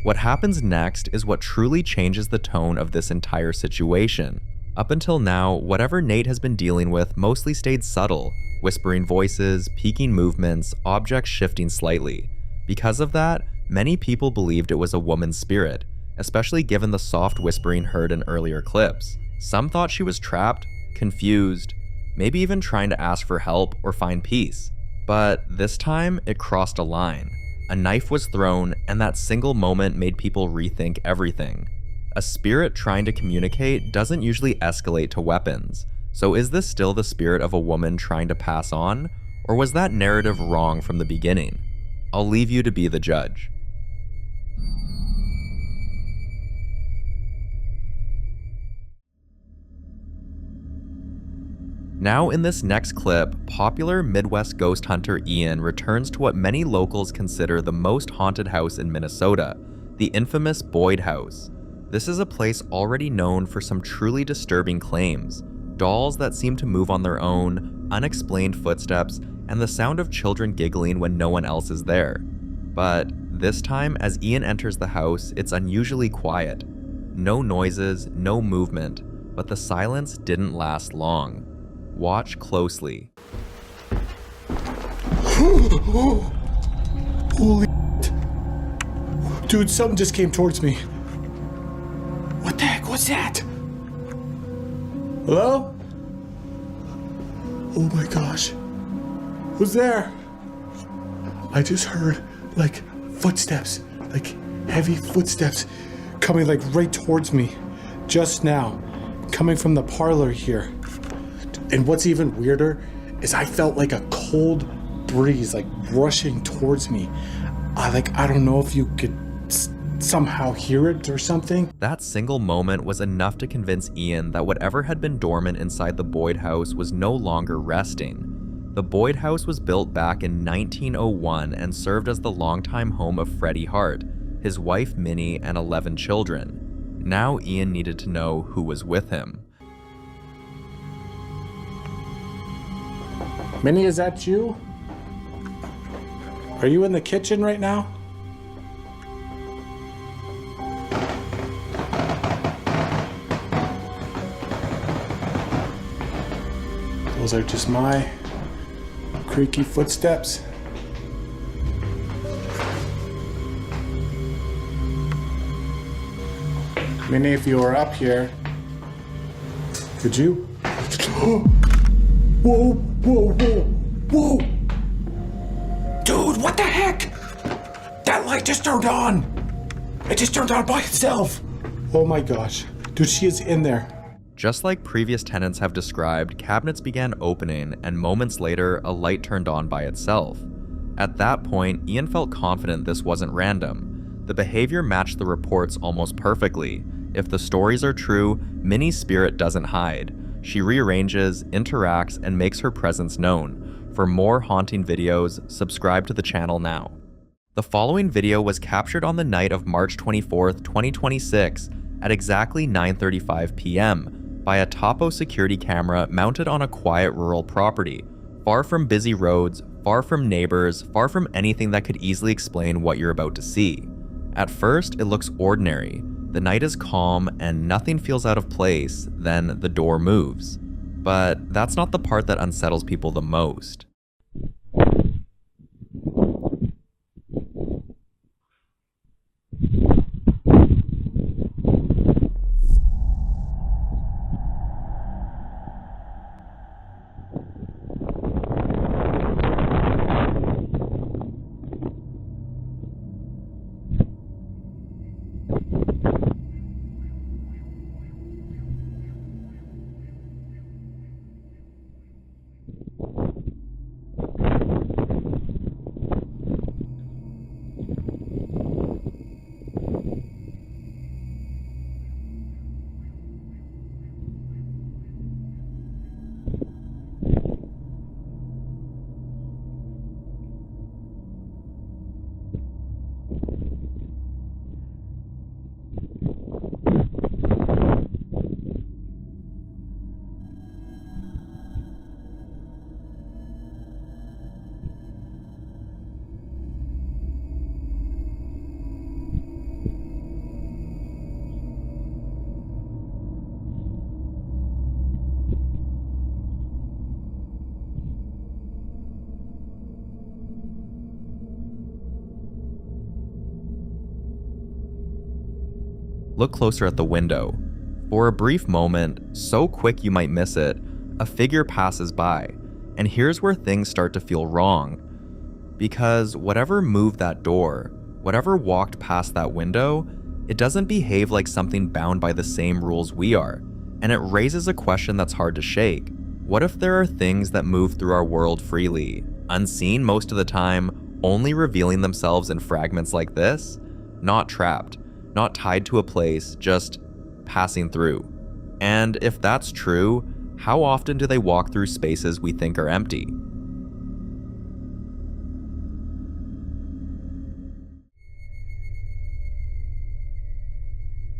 What happens next is what truly changes the tone of this entire situation. Up until now, whatever Nate has been dealing with mostly stayed subtle, whispering voices, peeking movements, objects shifting slightly. Because of that, many people believed it was a woman's spirit, especially given the soft whispering heard in earlier clips. Some thought she was trapped, confused, maybe even trying to ask for help or find peace. But this time, it crossed a line. A knife was thrown, and that single moment made people rethink everything. A spirit trying to communicate doesn't usually escalate to weapons, so is this still the spirit of a woman trying to pass on, or was that narrative wrong from the beginning? I'll leave you to be the judge. Now in this next clip, popular Midwest ghost hunter Ian returns to what many locals consider the most haunted house in Minnesota, the infamous Boyd House. This is a place already known for some truly disturbing claims, dolls that seem to move on their own, unexplained footsteps, and the sound of children giggling when no one else is there. But this time, as Ian enters the house, it's unusually quiet. No noises, no movement, but the silence didn't last long. Watch closely. Holy dude, something just came towards me. What the heck was that? Hello? Oh my gosh. Who's there? I just heard like footsteps, like heavy footsteps coming like right towards me just now, coming from the parlor here. And what's even weirder is I felt like a cold breeze like rushing towards me. I don't know if you could somehow hear it or something. That single moment was enough to convince Ian that whatever had been dormant inside the Boyd house was no longer resting. The Boyd house was built back in 1901 and served as the longtime home of Freddie Hart, his wife Minnie, and 11 children. Now Ian needed to know who was with him. Minnie, is that you? Are you in the kitchen right now? Those are just my creaky footsteps. Minnie, if you were up here, could you? Whoa, whoa, whoa, whoa! Dude, what the heck? That light just turned on! It just turned on by itself! Oh my gosh. Dude, she is in there. Just like previous tenants have described, cabinets began opening, and moments later, a light turned on by itself. At that point, Ian felt confident this wasn't random. The behavior matched the reports almost perfectly. If the stories are true, Minnie's spirit doesn't hide. She rearranges, interacts, and makes her presence known. For more haunting videos, subscribe to the channel now. The following video was captured on the night of March 24th, 2026 at exactly 9:35 p.m. by a Topo security camera mounted on a quiet rural property, far from busy roads, far from neighbors, far from anything that could easily explain what you're about to see. At first, it looks ordinary. The night is calm and nothing feels out of place, then the door moves. But that's not the part that unsettles people the most. look closer at the window. For a brief moment, so quick you might miss it, a figure passes by, and here's where things start to feel wrong. Because whatever moved that door, whatever walked past that window, it doesn't behave like something bound by the same rules we are, and it raises a question that's hard to shake. What if there are things that move through our world freely, unseen most of the time, only revealing themselves in fragments like this? Not trapped, not tied to a place, just passing through. And if that's true, how often do they walk through spaces we think are empty?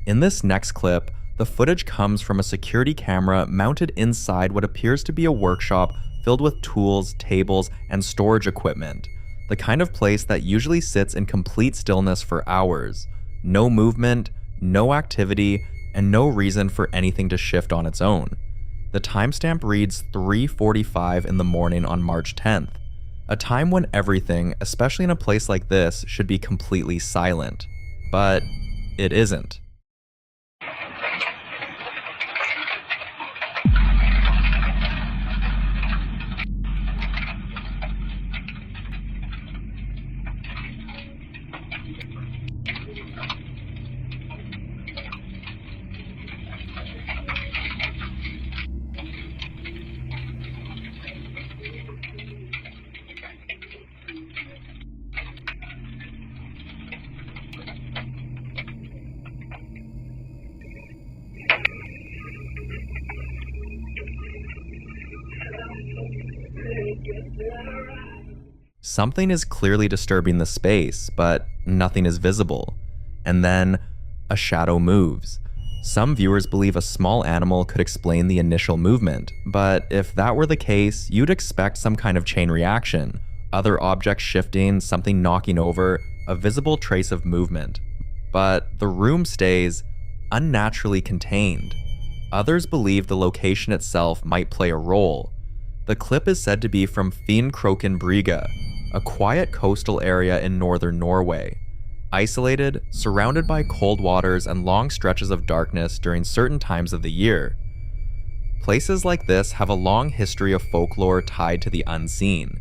In this next clip, the footage comes from a security camera mounted inside what appears to be a workshop filled with tools, tables, and storage equipment. The kind of place that usually sits in complete stillness for hours. No movement, no activity, and no reason for anything to shift on its own. The timestamp reads 3:45 in the morning on March 10th, a time when everything, especially in a place like this, should be completely silent. But it isn't. Something is clearly disturbing the space, but nothing is visible. And then, a shadow moves. Some viewers believe a small animal could explain the initial movement, but if that were the case, you'd expect some kind of chain reaction. Other objects shifting, something knocking over, a visible trace of movement. But the room stays unnaturally contained. Others believe the location itself might play a role. The clip is said to be from Finkroken Brygge, a quiet coastal area in northern Norway. Isolated, surrounded by cold waters and long stretches of darkness during certain times of the year. Places like this have a long history of folklore tied to the unseen.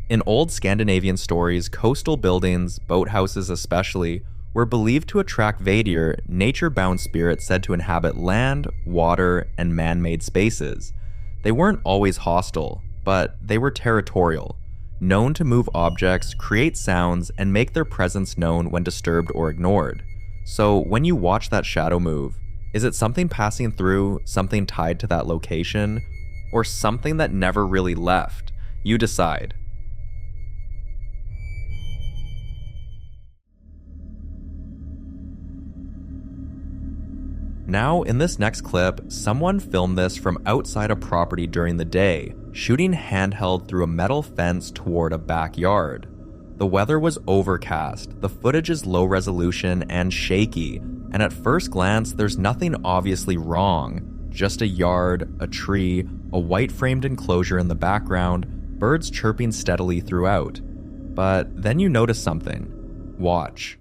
In old Scandinavian stories, coastal buildings, boathouses especially, were believed to attract Vadir, nature-bound spirits said to inhabit land, water, and man-made spaces. They weren't always hostile, but they were territorial, known to move objects, create sounds, and make their presence known when disturbed or ignored. So when you watch that shadow move, is it something passing through, something tied to that location, or something that never really left? You decide. Now, in this next clip, someone filmed this from outside a property during the day, shooting handheld through a metal fence toward a backyard. The weather was overcast, the footage is low resolution and shaky, and at first glance, there's nothing obviously wrong. Just a yard, a tree, a white framed enclosure in the background, birds chirping steadily throughout. But then you notice something. Watch.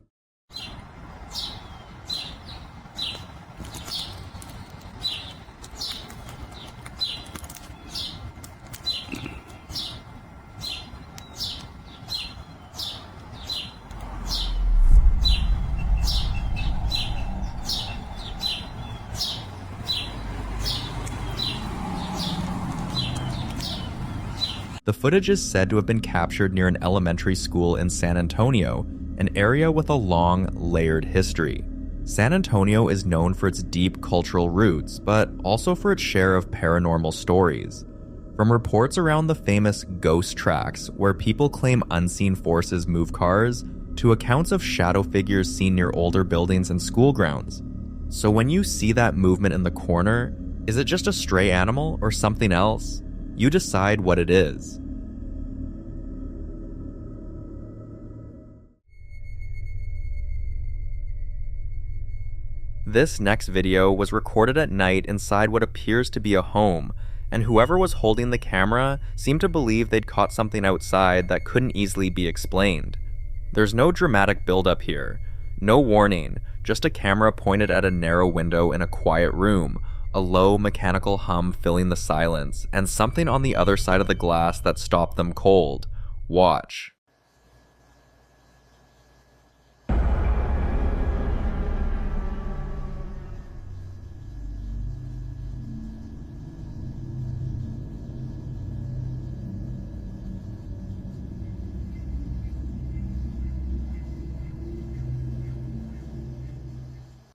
The footage is said to have been captured near an elementary school in San Antonio, an area with a long, layered history. San Antonio is known for its deep cultural roots, but also for its share of paranormal stories. From reports around the famous ghost tracks, where people claim unseen forces move cars, to accounts of shadow figures seen near older buildings and school grounds. So when you see that movement in the corner, is it just a stray animal or something else? You decide what it is. This next video was recorded at night inside what appears to be a home, and whoever was holding the camera seemed to believe they'd caught something outside that couldn't easily be explained. There's no dramatic build-up here, no warning, just a camera pointed at a narrow window in a quiet room, a low mechanical hum filling the silence, and something on the other side of the glass that stopped them cold. Watch.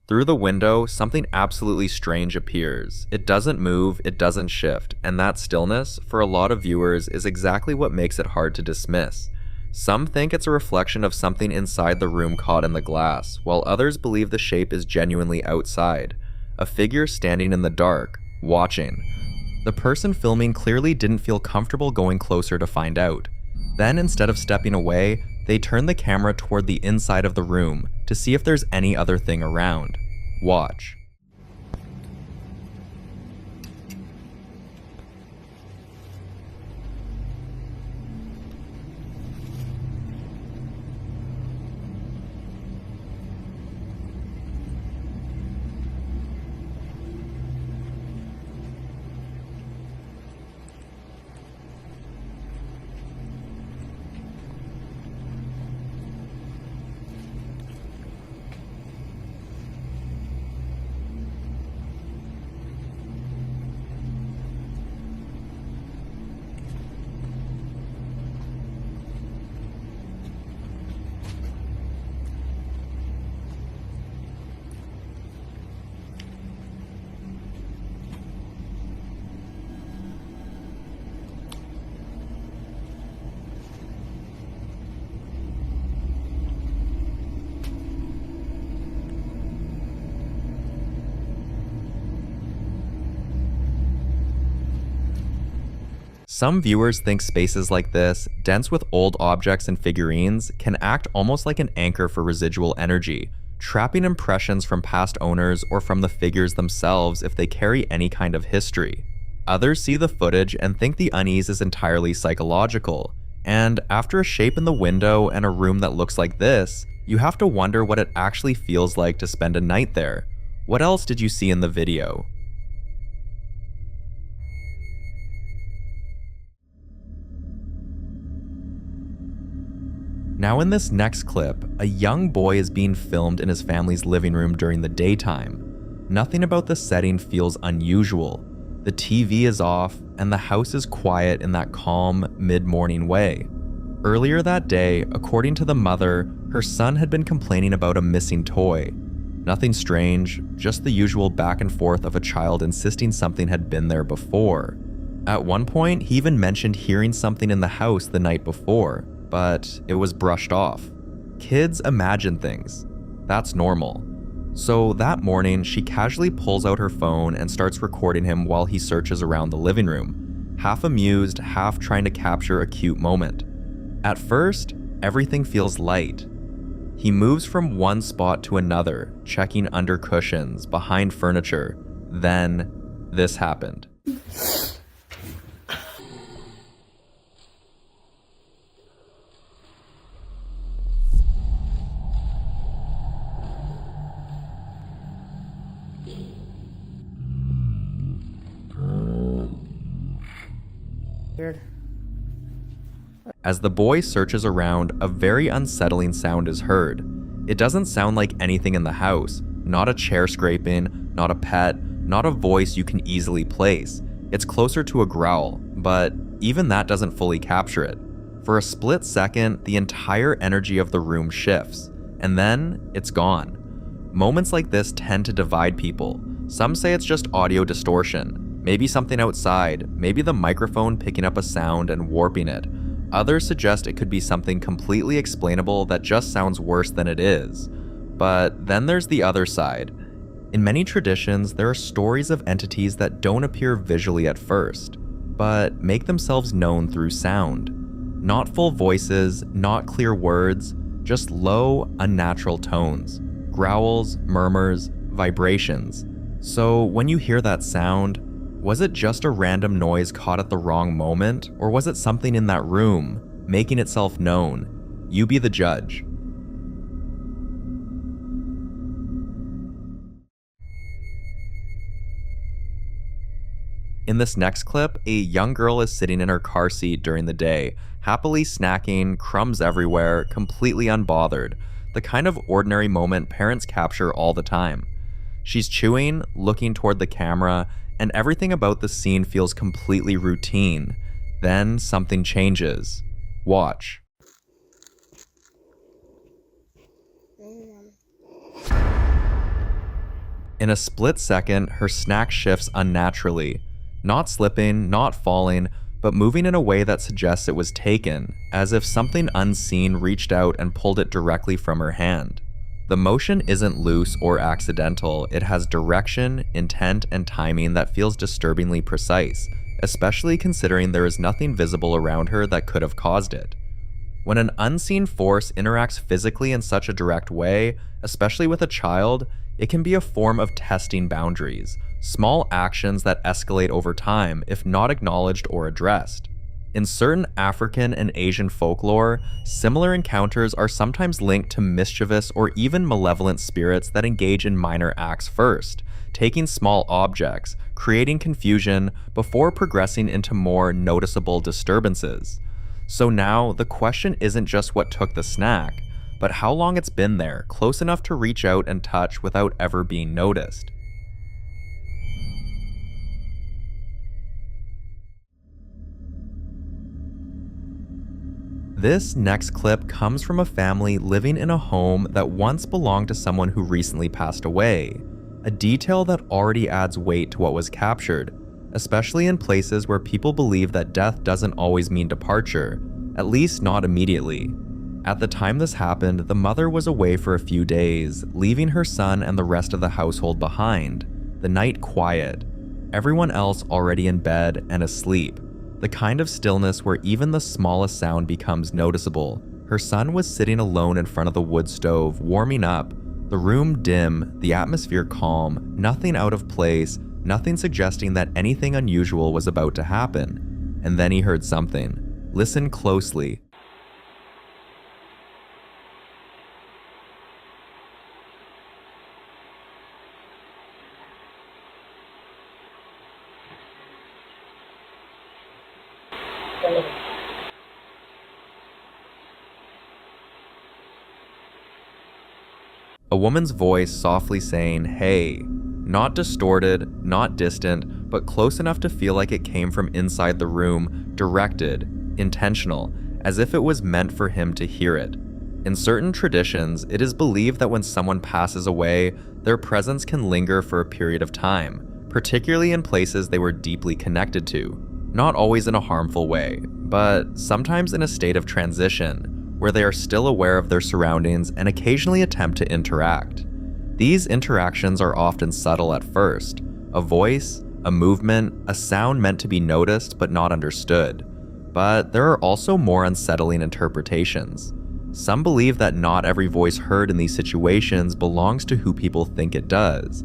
Through the window, something absolutely strange appears. It doesn't move, it doesn't shift, and that stillness, for a lot of viewers, is exactly what makes it hard to dismiss. Some think it's a reflection of something inside the room caught in the glass, while others believe the shape is genuinely outside. A figure standing in the dark, watching. The person filming clearly didn't feel comfortable going closer to find out. Then, instead of stepping away, they turn the camera toward the inside of the room to see if there's any other thing around. Watch. Some viewers think spaces like this, dense with old objects and figurines, can act almost like an anchor for residual energy, trapping impressions from past owners or from the figures themselves if they carry any kind of history. Others see the footage and think the unease is entirely psychological, and after a shape in the window and a room that looks like this, you have to wonder what it actually feels like to spend a night there. What else did you see in the video? Now in this next clip, a young boy is being filmed in his family's living room during the daytime. Nothing about the setting feels unusual. The TV is off, and the house is quiet in that calm, mid-morning way. Earlier that day, according to the mother, her son had been complaining about a missing toy. Nothing strange, just the usual back and forth of a child insisting something had been there before. At one point, he even mentioned hearing something in the house the night before, but it was brushed off. Kids imagine things. That's normal. So that morning, she casually pulls out her phone and starts recording him while he searches around the living room, half amused, half trying to capture a cute moment. At first, everything feels light. He moves from one spot to another, checking under cushions, behind furniture. Then, this happened. Weird. As the boy searches around, a very unsettling sound is heard. It doesn't sound like anything in the house, not a chair scraping, not a pet, not a voice you can easily place. It's closer to a growl, but even that doesn't fully capture it. For a split second, the entire energy of the room shifts, and then it's gone. Moments like this tend to divide people. Some say it's just audio distortion. Maybe something outside, maybe the microphone picking up a sound and warping it. Others suggest it could be something completely explainable that just sounds worse than it is. But then there's the other side. In many traditions, there are stories of entities that don't appear visually at first, but make themselves known through sound. Not full voices, not clear words, just low, unnatural tones. Growls, murmurs, vibrations. So when you hear that sound, was it just a random noise caught at the wrong moment, or was it something in that room, making itself known? You be the judge. In this next clip, a young girl is sitting in her car seat during the day, happily snacking, crumbs everywhere, completely unbothered, the kind of ordinary moment parents capture all the time. She's chewing, looking toward the camera, and everything about the scene feels completely routine. Then something changes. Watch. In a split second, her snack shifts unnaturally. Not slipping, not falling, but moving in a way that suggests it was taken, as if something unseen reached out and pulled it directly from her hand. The motion isn't loose or accidental, it has direction, intent, and timing that feels disturbingly precise, especially considering there is nothing visible around her that could have caused it. When an unseen force interacts physically in such a direct way, especially with a child, it can be a form of testing boundaries, small actions that escalate over time if not acknowledged or addressed. In certain African and Asian folklore, similar encounters are sometimes linked to mischievous or even malevolent spirits that engage in minor acts first, taking small objects, creating confusion before progressing into more noticeable disturbances. So now, the question isn't just what took the snack, but how long it's been there, close enough to reach out and touch without ever being noticed. This next clip comes from a family living in a home that once belonged to someone who recently passed away, a detail that already adds weight to what was captured, especially in places where people believe that death doesn't always mean departure, at least not immediately. At the time this happened, the mother was away for a few days, leaving her son and the rest of the household behind, the night quiet, everyone else already in bed and asleep. The kind of stillness where even the smallest sound becomes noticeable. Her son was sitting alone in front of the wood stove, warming up, the room dim, the atmosphere calm, nothing out of place, nothing suggesting that anything unusual was about to happen. And then he heard something. Listen closely. A woman's voice softly saying, "Hey," not distorted, not distant, but close enough to feel like it came from inside the room, directed, intentional, as if it was meant for him to hear it. In certain traditions, it is believed that when someone passes away, their presence can linger for a period of time, particularly in places they were deeply connected to. Not always in a harmful way, but sometimes in a state of transition, where they are still aware of their surroundings and occasionally attempt to interact. These interactions are often subtle at first, a voice, a movement, a sound meant to be noticed but not understood. But there are also more unsettling interpretations. Some believe that not every voice heard in these situations belongs to who people think it does.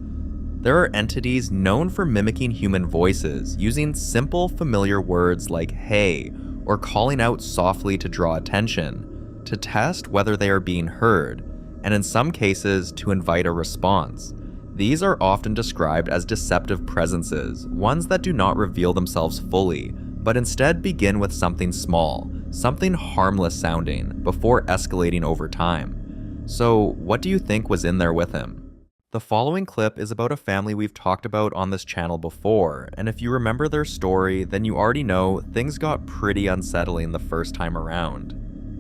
There are entities known for mimicking human voices, using simple, familiar words like "hey" or calling out softly to draw attention, to test whether they are being heard, and in some cases, to invite a response. These are often described as deceptive presences, ones that do not reveal themselves fully, but instead begin with something small, something harmless sounding, before escalating over time. So, what do you think was in there with him? The following clip is about a family we've talked about on this channel before, and if you remember their story, then you already know things got pretty unsettling the first time around.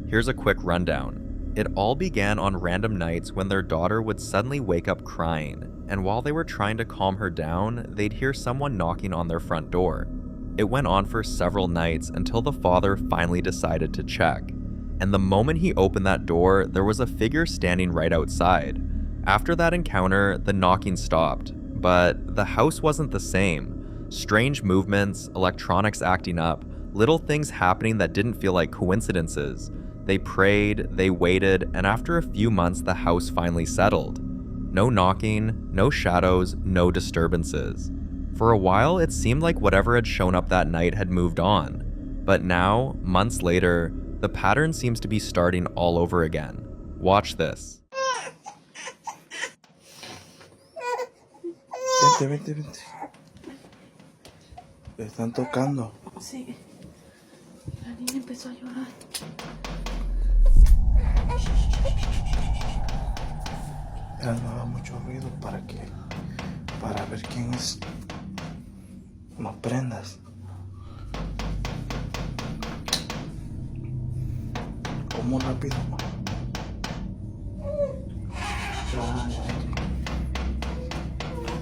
Here's a quick rundown. It all began on random nights when their daughter would suddenly wake up crying, and while they were trying to calm her down, they'd hear someone knocking on their front door. It went on for several nights until the father finally decided to check, and the moment he opened that door, there was a figure standing right outside. After that encounter, the knocking stopped, but the house wasn't the same. Strange movements, electronics acting up, little things happening that didn't feel like coincidences. They prayed, they waited, and after a few months, the house finally settled. No knocking, no shadows, no disturbances. For a while, it seemed like whatever had shown up that night had moved on. But now, months later, the pattern seems to be starting all over again. Watch this. Vente, vente, vente. Le están tocando. Sí. La niña empezó a llorar. Ya no haga mucho ruido para ver quién es. No prendas. ¿Cómo rápido?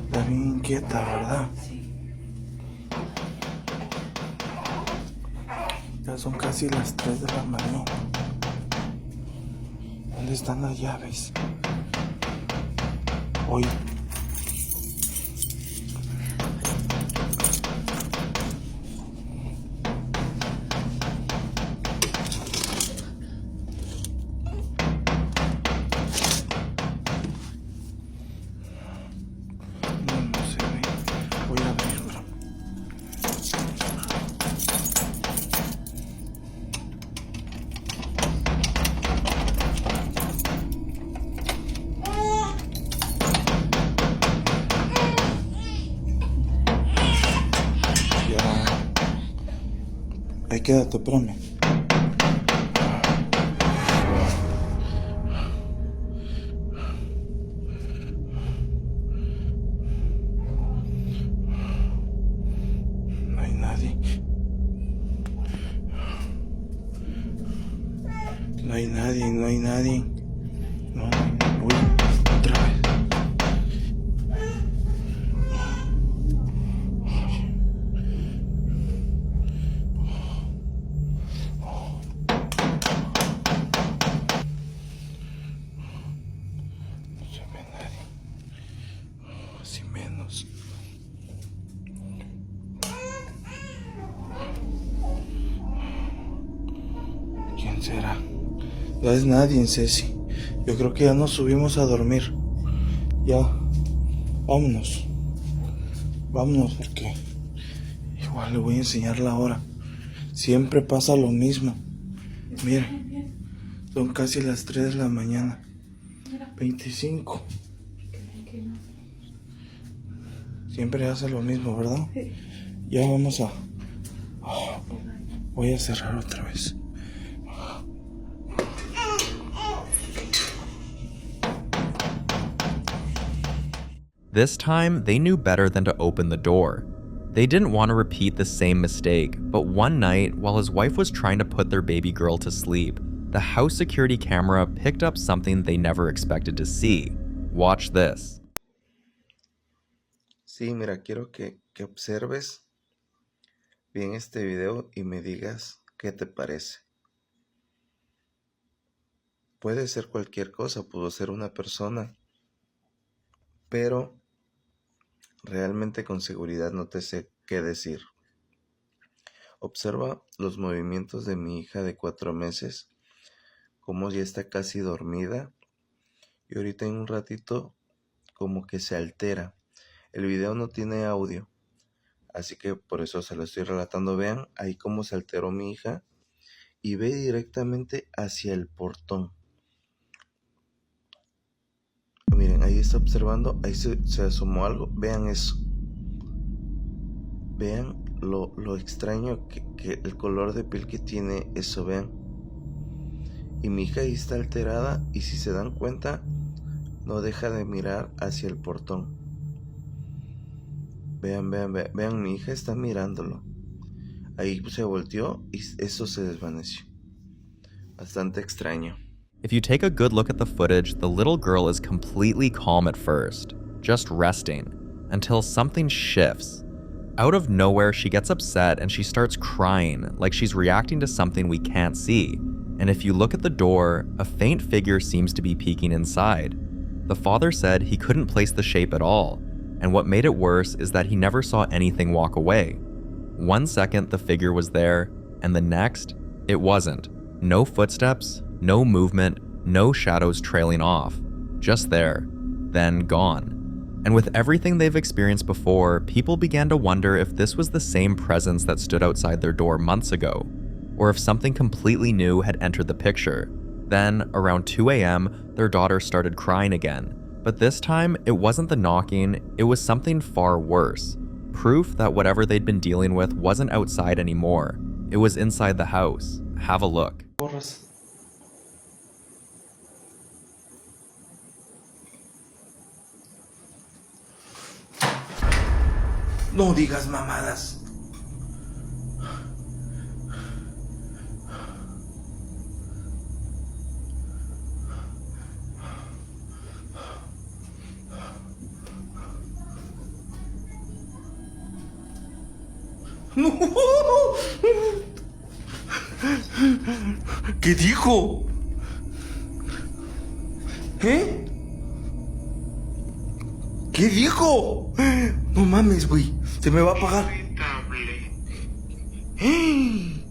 Está bien inquieta, ¿verdad? Sí. Ya son casi las 3 de la mañana. ¿Dónde están las llaves? Hoy. No se ve. Voy a abrirlo. Ahí quédate, espérame. No hay nadie. No hay nadie, no hay nadie. No, voy otra vez. ¿Quién será? No es nadie, Ceci. Yo creo que ya nos subimos a dormir. Ya. Vámonos. Vámonos porque igual le voy a enseñar la hora. Siempre pasa lo mismo. Miren. Son casi las 3 de la mañana. 25. Siempre hace lo mismo, ¿verdad? Ya vamos a... Voy a cerrar otra vez. This time, they knew better than to open the door. They didn't want to repeat the same mistake, but one night, while his wife was trying to put their baby girl to sleep, the house security camera picked up something they never expected to see. Watch this. Sí, mira, quiero que observes bien este video y me digas qué te parece. Puede ser cualquier cosa, pudo ser una persona, pero realmente con seguridad no te sé qué decir. Observa los movimientos de mi hija de 4 meses, como ya está casi dormida y ahorita en un ratito como que se altera. El video no tiene audio, así que por eso se lo estoy relatando. Vean ahí cómo se alteró mi hija y ve directamente hacia el portón. Miren, ahí está observando, ahí se asomó algo. Vean eso. Vean lo extraño que el color de piel que tiene eso, vean. Y mi hija ahí está alterada y si se dan cuenta, no deja de mirar hacia el portón. Vean, mi hija está mirándolo. Ahí se volteó y eso se desvaneció. Bastante extraño. If you take a good look at the footage, the little girl is completely calm at first, just resting, until something shifts. Out of nowhere, she gets upset and she starts crying, like she's reacting to something we can't see. And if you look at the door, a faint figure seems to be peeking inside. The father said he couldn't place the shape at all, and what made it worse is that he never saw anything walk away. 1 second, the figure was there, and the next, it wasn't. No footsteps, no movement, no shadows trailing off. Just there, then gone. And with everything they've experienced before, people began to wonder if this was the same presence that stood outside their door months ago, or if something completely new had entered the picture. Then, around 2 a.m., their daughter started crying again. But this time, it wasn't the knocking, it was something far worse. proof that whatever they'd been dealing with wasn't outside anymore. It was inside the house. Have a look. No digas mamadas. No. ¿Qué dijo? ¿Eh? ¿Qué dijo? No mames, güey. Se me va a apagar.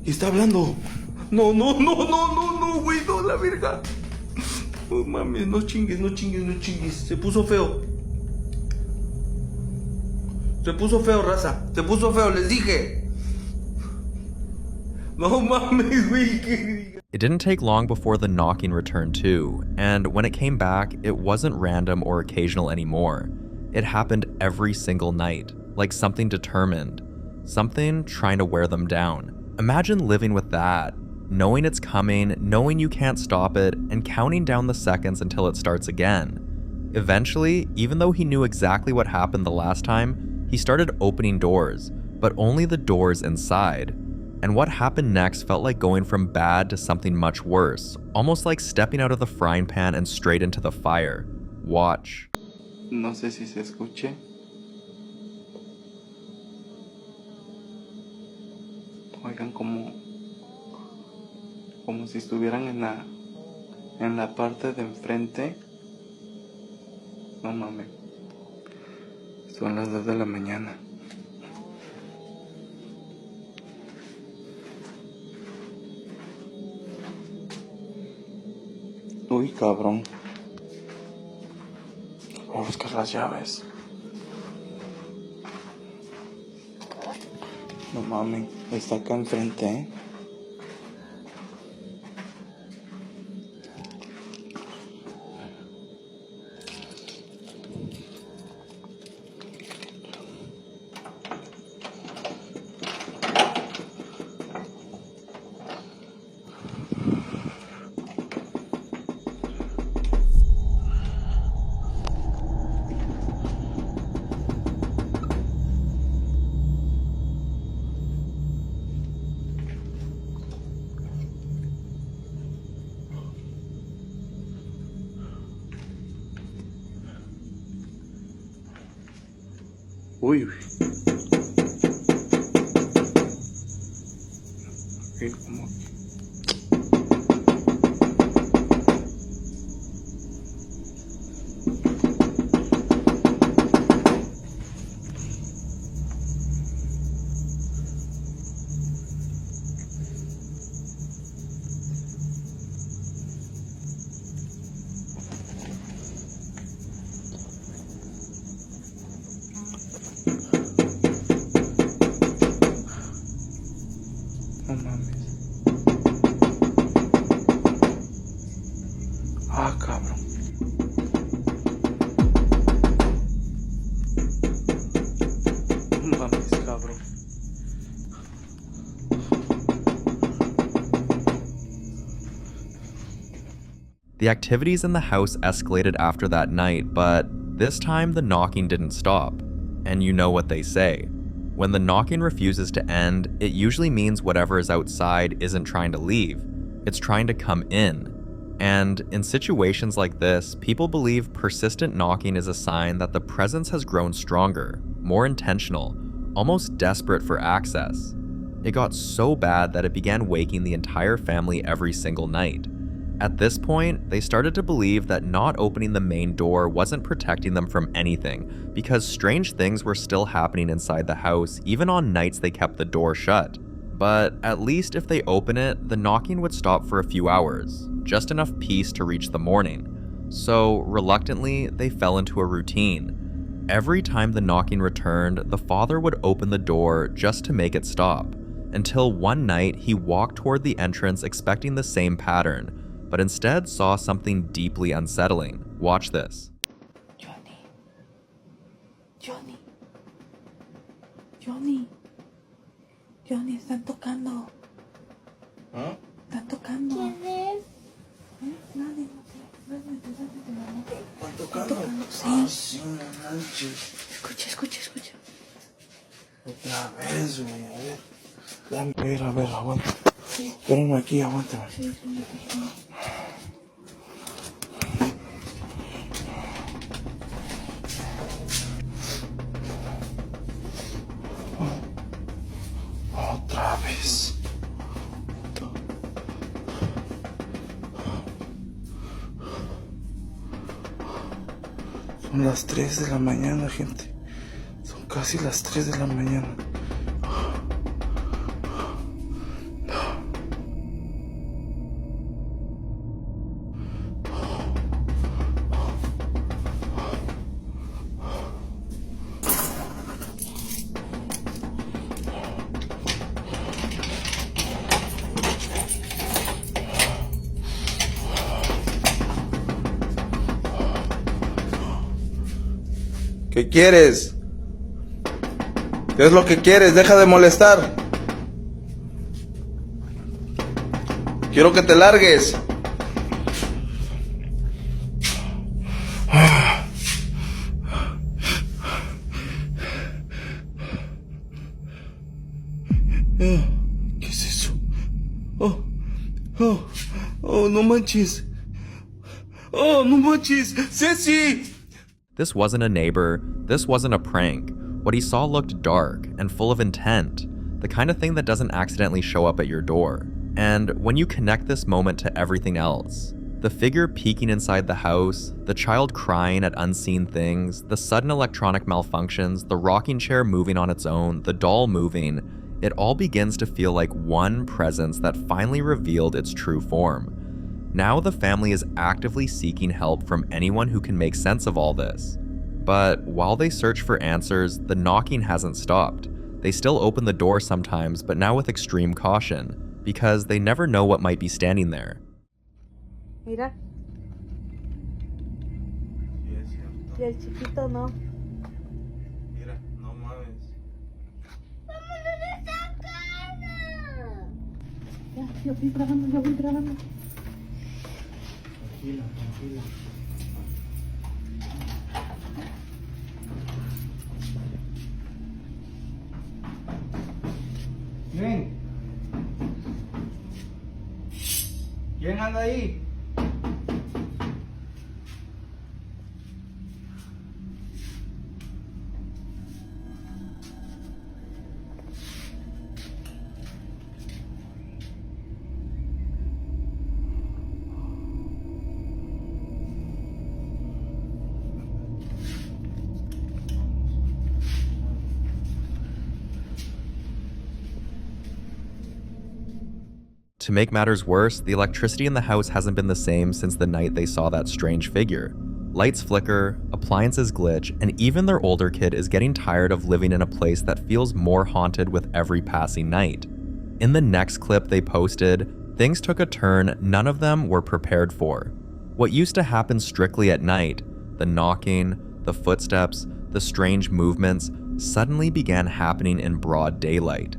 Está hablando. No, güey. No, la verga. No mames, no chingues. Se puso feo. Se puso feo, raza. Se puso feo, les dije. No mames, güey. It didn't take long before the knocking returned too, and when it came back, it wasn't random or occasional anymore. It happened every single night, like something determined, something trying to wear them down. Imagine living with that, knowing it's coming, knowing you can't stop it, and counting down the seconds until it starts again. Eventually, even though he knew exactly what happened the last time, he started opening doors, but only the doors inside. And what happened next felt like going from bad to something much worse, almost like stepping out of the frying pan and straight into the fire. Watch. No sé si se escuche. Oigan, como si estuvieran en la parte de enfrente. No mames. Son las 2 de la mañana. Uy, cabrón. Voy a buscar las llaves. No mames, está acá enfrente, ¿eh? Uy, uy. Okay, como... No mames. Ah, cabrón. No mames, cabrón. The activities in the house escalated after that night, but this time the knocking didn't stop. And you know what they say. When the knocking refuses to end, it usually means whatever is outside isn't trying to leave, it's trying to come in. And in situations like this, people believe persistent knocking is a sign that the presence has grown stronger, more intentional, almost desperate for access. It got so bad that it began waking the entire family every single night. At this point, they started to believe that not opening the main door wasn't protecting them from anything, because strange things were still happening inside the house even on nights they kept the door shut. But at least if they open it, the knocking would stop for a few hours, just enough peace to reach the morning. So reluctantly, they fell into a routine. Every time the knocking returned, the father would open the door just to make it stop, until one night he walked toward the entrance expecting the same pattern, but instead saw something deeply unsettling. Watch this. Johnny. Johnny, están tocando. ¿Ah? Están tocando. ¿Quién es? Nadie, ¿Están tocando? Sí. Ah, sí, no manches. Escucha. Otra vez, güey, a ver. Dame, a ver, aguanta. Espérame aquí, aguántame. Sí. Otra vez. Son las 3 de la mañana, gente. Son casi las 3 de la mañana. ¿Qué quieres? ¿Qué es lo que quieres? Deja de molestar. Quiero que te largues. ¿Qué es eso? Oh, no manches. Oh, no manches. ¡Ceci! This wasn't a neighbor, this wasn't a prank. What he saw looked dark and full of intent, the kind of thing that doesn't accidentally show up at your door. And when you connect this moment to everything else, the figure peeking inside the house, the child crying at unseen things, the sudden electronic malfunctions, the rocking chair moving on its own, the doll moving, it all begins to feel like one presence that finally revealed its true form. Now the family is actively seeking help from anyone who can make sense of all this. But while they search for answers, the knocking hasn't stopped. They still open the door sometimes, but now with extreme caution, because they never know what might be standing there. Mira. Y el chiquito no. Mira, no mames. ¡Vámonos de esta casa! Ya, yo voy grabando. Tranquila. ¿Quién anda ahí? To make matters worse, the electricity in the house hasn't been the same since the night they saw that strange figure. Lights flicker, appliances glitch, and even their older kid is getting tired of living in a place that feels more haunted with every passing night. In the next clip they posted, things took a turn none of them were prepared for. What used to happen strictly at night, the knocking, the footsteps, the strange movements, suddenly began happening in broad daylight.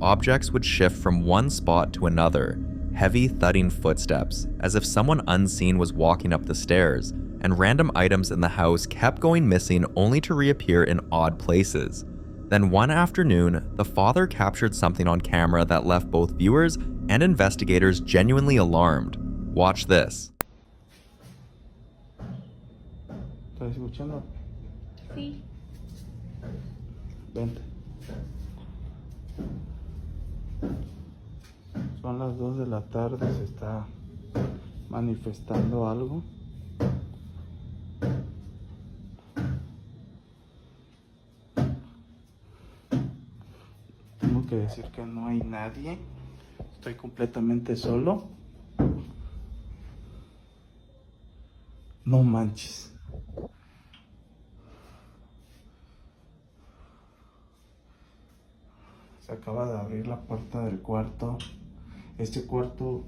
Objects would shift from one spot to another, heavy thudding footsteps, as if someone unseen was walking up the stairs, and random items in the house kept going missing only to reappear in odd places. Then one afternoon, the father captured something on camera that left both viewers and investigators genuinely alarmed. Watch this. ¿Estás escuchando? Sí. Vente. Son las 2 de la tarde, se está manifestando algo. Tengo que decir que no hay nadie. Estoy completamente solo. No manches. Se acaba de abrir la puerta del cuarto. Este cuarto,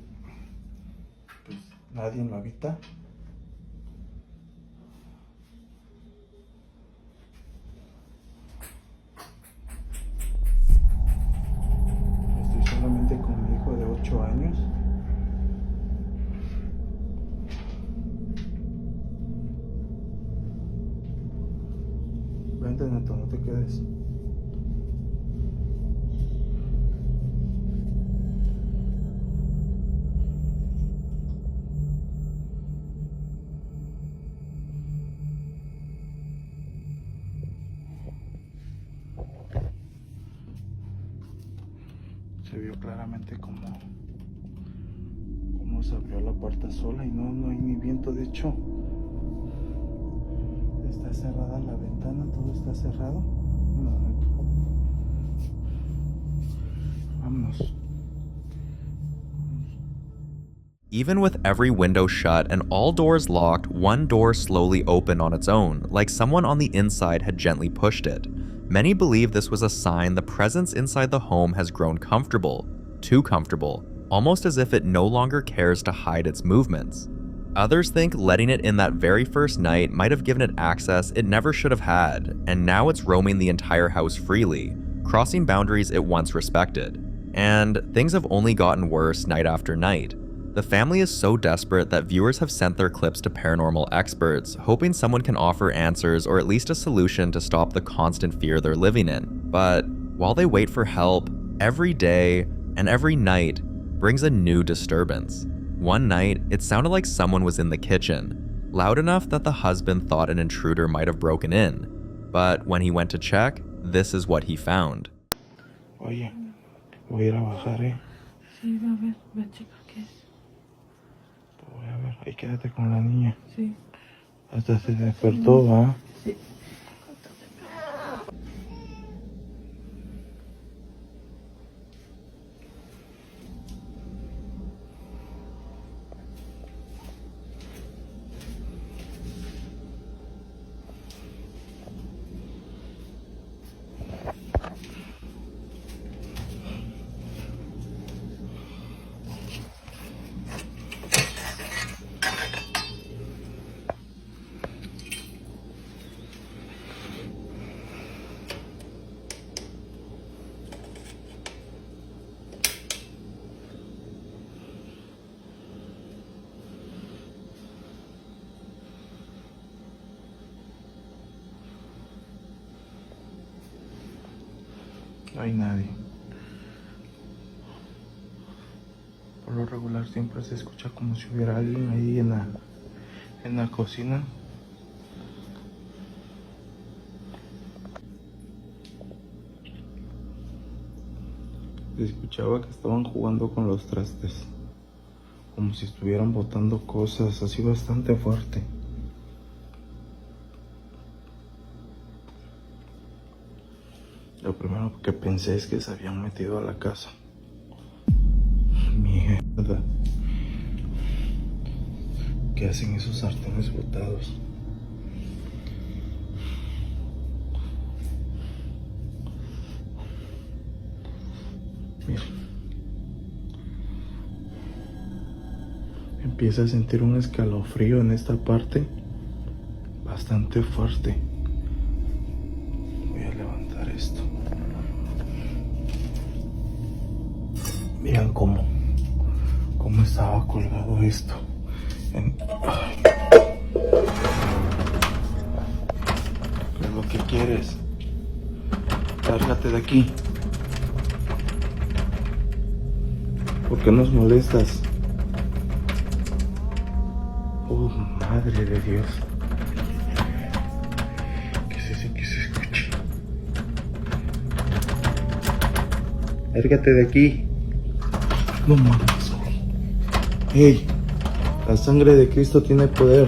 pues nadie lo habita. vente, Neto, no te quedes. Se vio claramente cómo se abrió la puerta sola y no hay ni viento. De hecho, está cerrada la ventana, todo está cerrado. No, Neto. Vámonos. Even with every window shut and all doors locked, one door slowly opened on its own, like someone on the inside had gently pushed it. Many believe this was a sign the presence inside the home has grown comfortable, too comfortable, almost as if it no longer cares to hide its movements. Others think letting it in that very first night might have given it access it never should have had, and now it's roaming the entire house freely, crossing boundaries it once respected. And things have only gotten worse night after night. The family is so desperate that viewers have sent their clips to paranormal experts, hoping someone can offer answers or at least a solution to stop the constant fear they're living in. But while they wait for help, every day and every night brings a new disturbance. One night, it sounded like someone was in the kitchen, loud enough that the husband thought an intruder might have broken in. But when he went to check, this is what he found. Oye, voy a ir a bajar, Sí, va a ver, va a checar qué es. Voy a ver, ahí quédate con la niña. Sí. Hasta se despertó, ¿va? Sí. No hay nadie. Por lo regular siempre se escucha como si hubiera alguien ahí en la cocina. Se escuchaba que estaban jugando con los trastes, como si estuvieran botando cosas, así bastante fuerte. Lo primero que pensé es que se habían metido a la casa. Mierda. ¿Qué hacen esos sartenes botados? Mira. Empieza a sentir un escalofrío en esta parte bastante fuerte. Voy a levantar esto. Miren cómo estaba colgado esto. ¿Qué es lo que quieres? Lárgate de aquí. ¿Por qué nos molestas? Oh, madre de Dios. ¿Qué es eso que se escucha? Lárgate de aquí. No mames, güey. Hey, la sangre de Cristo tiene poder.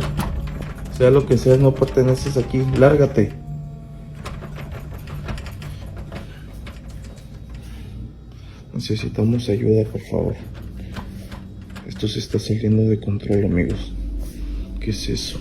Sea lo que sea, no perteneces aquí. Lárgate. Necesitamos ayuda, por favor. Esto se está saliendo de control, amigos. ¿Qué es eso?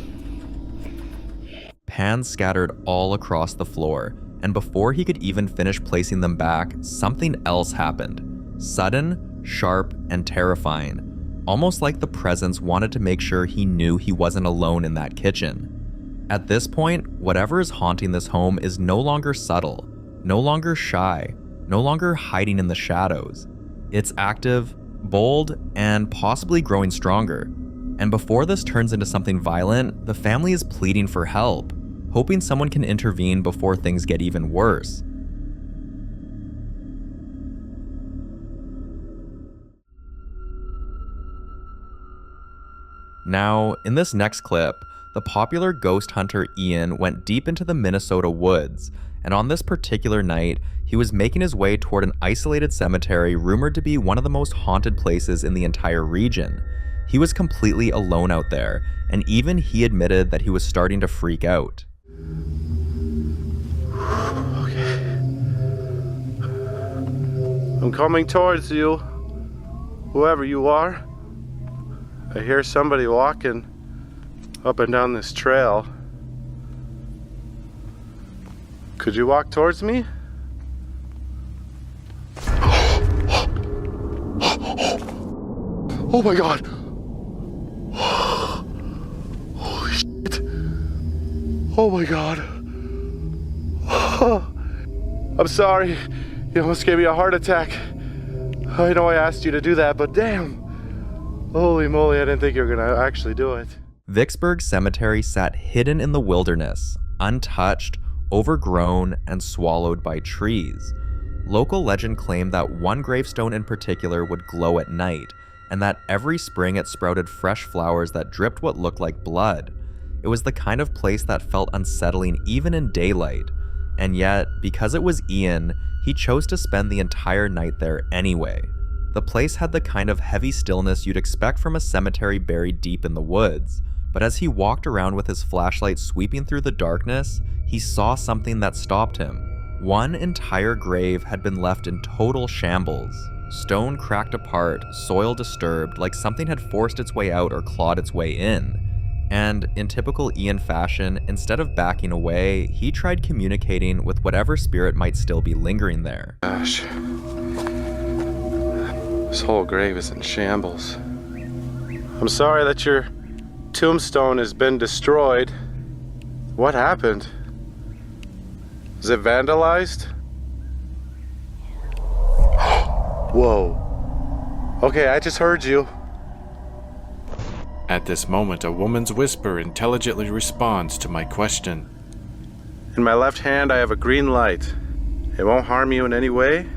Pans scattered all across the floor, and before he could even finish placing them back, something else happened. Sudden, sharp, and terrifying. Almost like the presence wanted to make sure he knew he wasn't alone in that kitchen. At this point, whatever is haunting this home is no longer subtle, no longer shy, no longer hiding in the shadows. It's active, bold, and possibly growing stronger. And before this turns into something violent, the family is pleading for help, hoping someone can intervene before things get even worse. Now, in this next clip, the popular ghost hunter Ian went deep into the Minnesota woods, and on this particular night, he was making his way toward an isolated cemetery rumored to be one of the most haunted places in the entire region. He was completely alone out there, and even he admitted that he was starting to freak out. Okay. I'm coming towards you, whoever you are. I hear somebody walking up and down this trail. Could you walk towards me? Oh my God. Holy shit. Oh my God. I'm sorry. You almost gave me a heart attack. I know I asked you to do that, but damn. Holy moly, I didn't think you were gonna actually do it. Vicksburg Cemetery sat hidden in the wilderness, untouched, overgrown, and swallowed by trees. Local legend claimed that one gravestone in particular would glow at night, and that every spring it sprouted fresh flowers that dripped what looked like blood. It was the kind of place that felt unsettling even in daylight. And yet, because it was Ian, he chose to spend the entire night there anyway. The place had the kind of heavy stillness you'd expect from a cemetery buried deep in the woods, but as he walked around with his flashlight sweeping through the darkness, he saw something that stopped him. One entire grave had been left in total shambles. Stone cracked apart, soil disturbed, like something had forced its way out or clawed its way in. And in typical Ian fashion, instead of backing away, he tried communicating with whatever spirit might still be lingering there. Gosh. This whole grave is in shambles. I'm sorry that your tombstone has been destroyed. What happened? Is it vandalized? Whoa. Okay, I just heard you. At this moment, a woman's whisper intelligently responds to my question. In my left hand, I have a green light. It won't harm you in any way.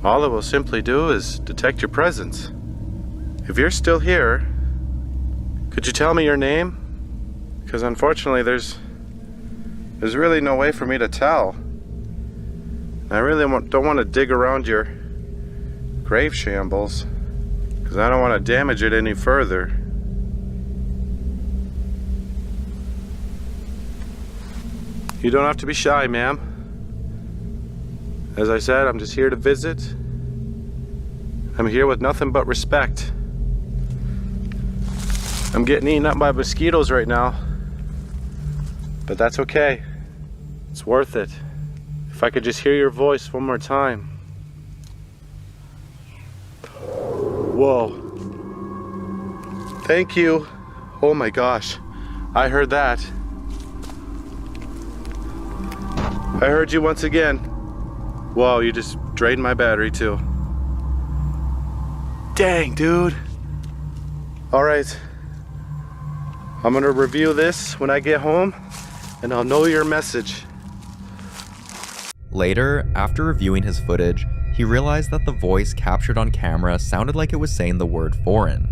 All it will simply do is detect your presence. If you're still here, could you tell me your name? Because unfortunately, there's really no way for me to tell. I really don't want to dig around your grave shambles, because I don't want to damage it any further. You don't have to be shy, ma'am. As I said, I'm just here to visit. I'm here with nothing but respect. I'm getting eaten up by mosquitoes right now, but that's okay. It's worth it. If I could just hear your voice one more time. Whoa. Thank you. Oh my gosh. I heard that. I heard you once again. Whoa, you just drained my battery too. Dang, dude. All right. I'm gonna review this when I get home, and I'll know your message. Later, after reviewing his footage, he realized that the voice captured on camera sounded like it was saying the word foreign.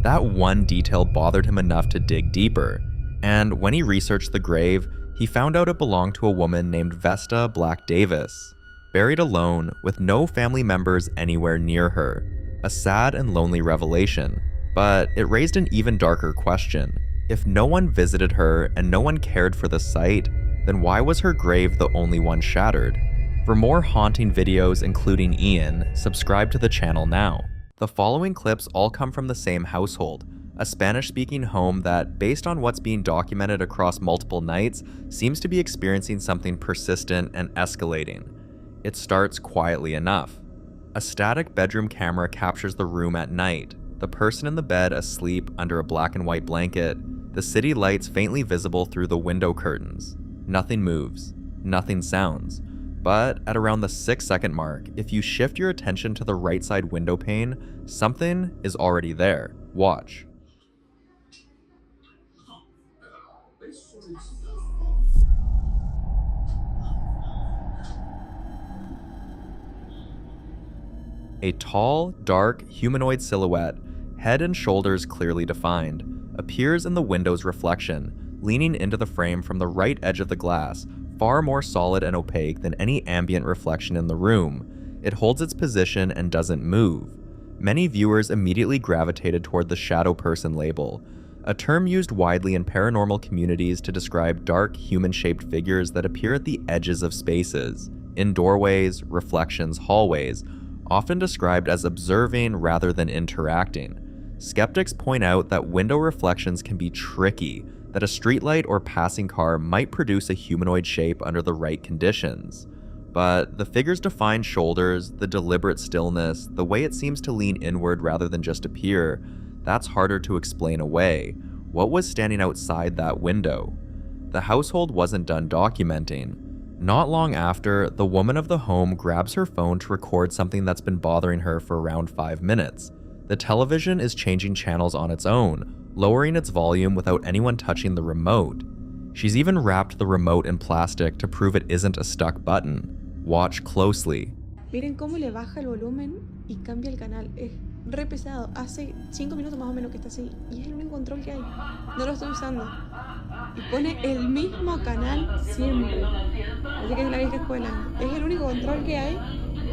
That one detail bothered him enough to dig deeper, and when he researched the grave, he found out it belonged to a woman named Vesta Black Davis, buried alone with no family members anywhere near her. A sad and lonely revelation, but it raised an even darker question. If no one visited her and no one cared for the site, then why was her grave the only one shattered? For more haunting videos including Ian, subscribe to the channel now. The following clips all come from the same household, a Spanish-speaking home that, based on what's being documented across multiple nights, seems to be experiencing something persistent and escalating. It starts quietly enough. A static bedroom camera captures the room at night, the person in the bed asleep under a black and white blanket, the city lights faintly visible through the window curtains. Nothing moves, nothing sounds. But at around the 6-second mark, if you shift your attention to the right side window pane, something is already there. Watch. A tall, dark, humanoid silhouette, head and shoulders clearly defined, appears in the window's reflection, leaning into the frame from the right edge of the glass, far more solid and opaque than any ambient reflection in the room. It holds its position and doesn't move. Many viewers immediately gravitated toward the shadow person label, a term used widely in paranormal communities to describe dark, human-shaped figures that appear at the edges of spaces, in doorways, reflections, hallways, often described as observing rather than interacting. Skeptics point out that window reflections can be tricky, that a streetlight or passing car might produce a humanoid shape under the right conditions. But the figure's defined shoulders, the deliberate stillness, the way it seems to lean inward rather than just appear, that's harder to explain away. What was standing outside that window? The household wasn't done documenting. Not long after, the woman of the home grabs her phone to record something that's been bothering her for around 5 minutes. The television is changing channels on its own, lowering its volume without anyone touching the remote. She's even wrapped the remote in plastic to prove it isn't a stuck button. Watch closely. Miren cómo le baja el volumen y cambia el canal. Es re pesado. Hace 5 minutos más o menos que está así. Y es el único control que hay. No lo estoy usando. Y pone el mismo canal siempre. Así que es la vieja escuela. Es el único control que hay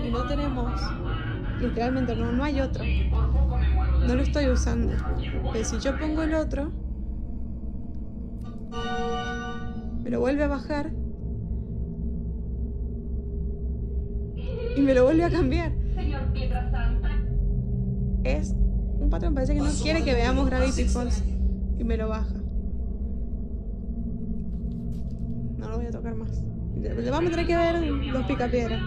y no tenemos. Literalmente no hay otro. No lo estoy usando. Pero si yo pongo el otro, me lo vuelve a bajar y me lo vuelve a cambiar. Es un patrón, parece que no quiere que veamos Gravity Falls y me lo baja. No lo voy a tocar más. Le vamos a tener que ver los picapiedras.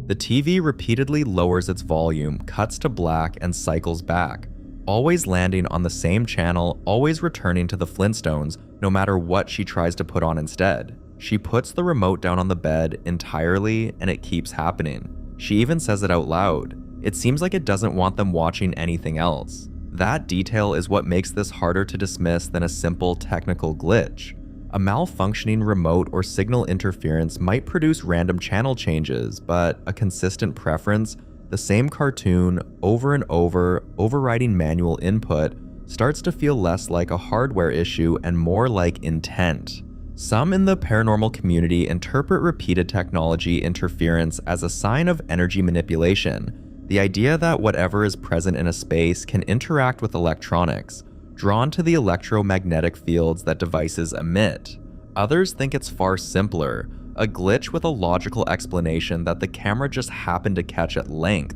The TV repeatedly lowers its volume, cuts to black, and cycles back, always landing on the same channel, always returning to the Flintstones, no matter what she tries to put on instead. She puts the remote down on the bed entirely, and it keeps happening. She even says it out loud. It seems like it doesn't want them watching anything else. That detail is what makes this harder to dismiss than a simple technical glitch. A malfunctioning remote or signal interference might produce random channel changes, but a consistent preference, the same cartoon, over and over, overriding manual input, starts to feel less like a hardware issue and more like intent. Some in the paranormal community interpret repeated technology interference as a sign of energy manipulation, the idea that whatever is present in a space can interact with electronics, drawn to the electromagnetic fields that devices emit. Others think it's far simpler, a glitch with a logical explanation that the camera just happened to catch at length.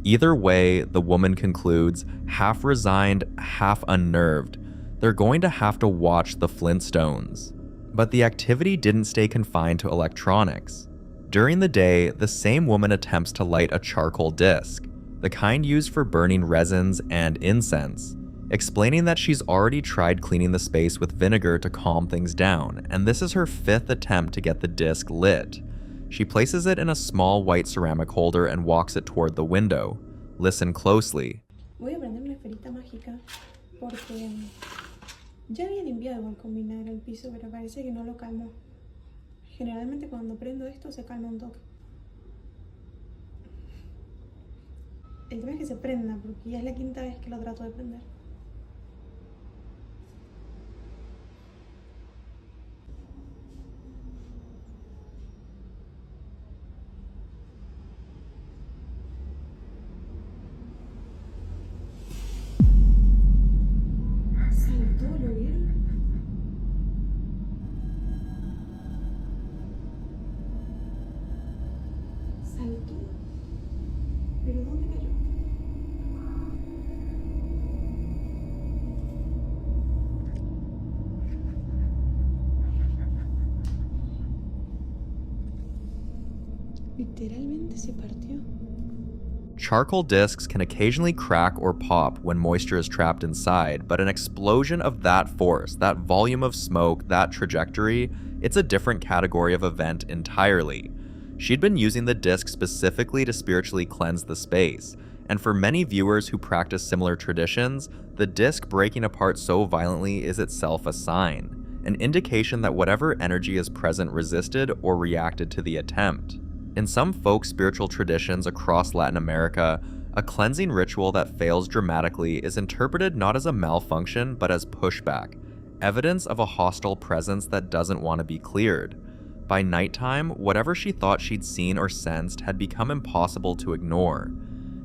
Either way, the woman concludes, half resigned, half unnerved. They're going to have to watch the Flintstones. But the activity didn't stay confined to electronics. During the day, the same woman attempts to light a charcoal disc, the kind used for burning resins and incense, explaining that she's already tried cleaning the space with vinegar to calm things down, and this is her 5th attempt to get the disc lit. She places it in a small white ceramic holder and walks it toward the window. Listen closely. Voy a prender una esferita mágica porque ya había limpiado igual con vinagre el piso, pero parece que no lo calmó. Generalmente cuando prendo esto se calma un toque. El tema es que se prenda porque ya es la 5ª vez que lo trato de prender. ¿Pero dónde cayó? Literalmente se partió. Charcoal discs can occasionally crack or pop when moisture is trapped inside, but an explosion of that force, that volume of smoke, that trajectory, it's a different category of event entirely. She'd been using the disc specifically to spiritually cleanse the space, and for many viewers who practice similar traditions, the disc breaking apart so violently is itself a sign, an indication that whatever energy is present resisted or reacted to the attempt. In some folk spiritual traditions across Latin America, a cleansing ritual that fails dramatically is interpreted not as a malfunction but as pushback, evidence of a hostile presence that doesn't want to be cleared. By nighttime, whatever she thought she'd seen or sensed had become impossible to ignore.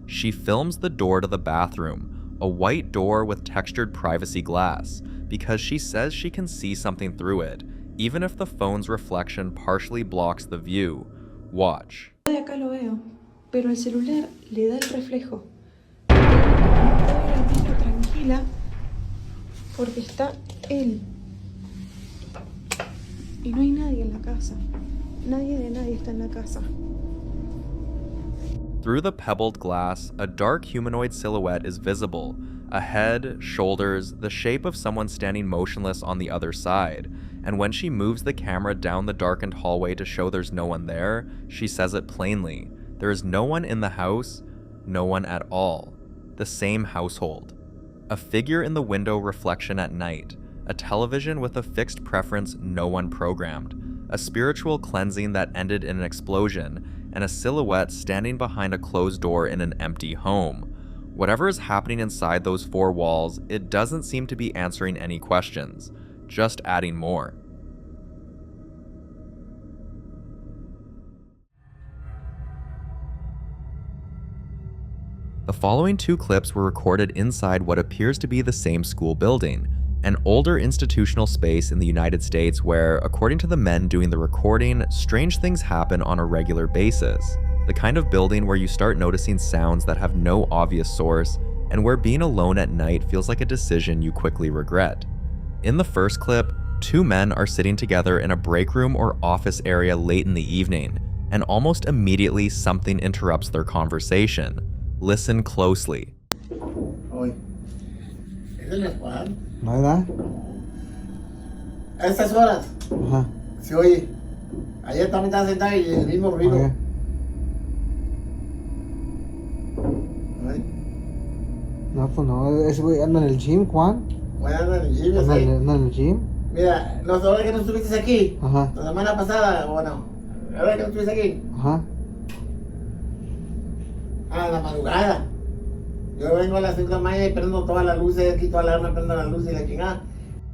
She films the door to the bathroom, a white door with textured privacy glass, because she says she can see something through it, even if the phone's reflection partially blocks the view. Watch. De acá lo veo, pero el celular le da el reflejo. Puedo ir al piso tranquila porque está él. Y no hay nadie en la casa. Nadie de nadie está en la casa. Through the pebbled glass, a dark humanoid silhouette is visible. A head, shoulders, the shape of someone standing motionless on the other side. And when she moves the camera down the darkened hallway to show there's no one there, she says it plainly. There is no one in the house, no one at all. The same household. A figure in the window reflection at night. A television with a fixed preference no one programmed. A spiritual cleansing that ended in an explosion, and a silhouette standing behind a closed door in an empty home. Whatever is happening inside those four walls, it doesn't seem to be answering any questions, just adding more. The following two clips were recorded inside what appears to be the same school building, an older institutional space in the United States where, according to the men doing the recording, strange things happen on a regular basis. The kind of building where you start noticing sounds that have no obvious source, and where being alone at night feels like a decision you quickly regret. In the first clip, two men are sitting together in a break room or office area late in the evening, and almost immediately something interrupts their conversation. Listen closely. ¿Verdad? A estas horas. Ajá. Se oye. Ayer también estaba sentado y el mismo ruido. Okay. No, pues no, ese güey anda en el gym, Juan. Bueno, anda en el gym, anda en el gym. Mira, la hora que no estuviste aquí. Ajá. La semana pasada, bueno, la hora que no estuviste aquí. Ajá. A la madrugada. Yo vengo a las 5 de la mañana y prendo todas las luces, quito alarma, prendo las luces y la chingada.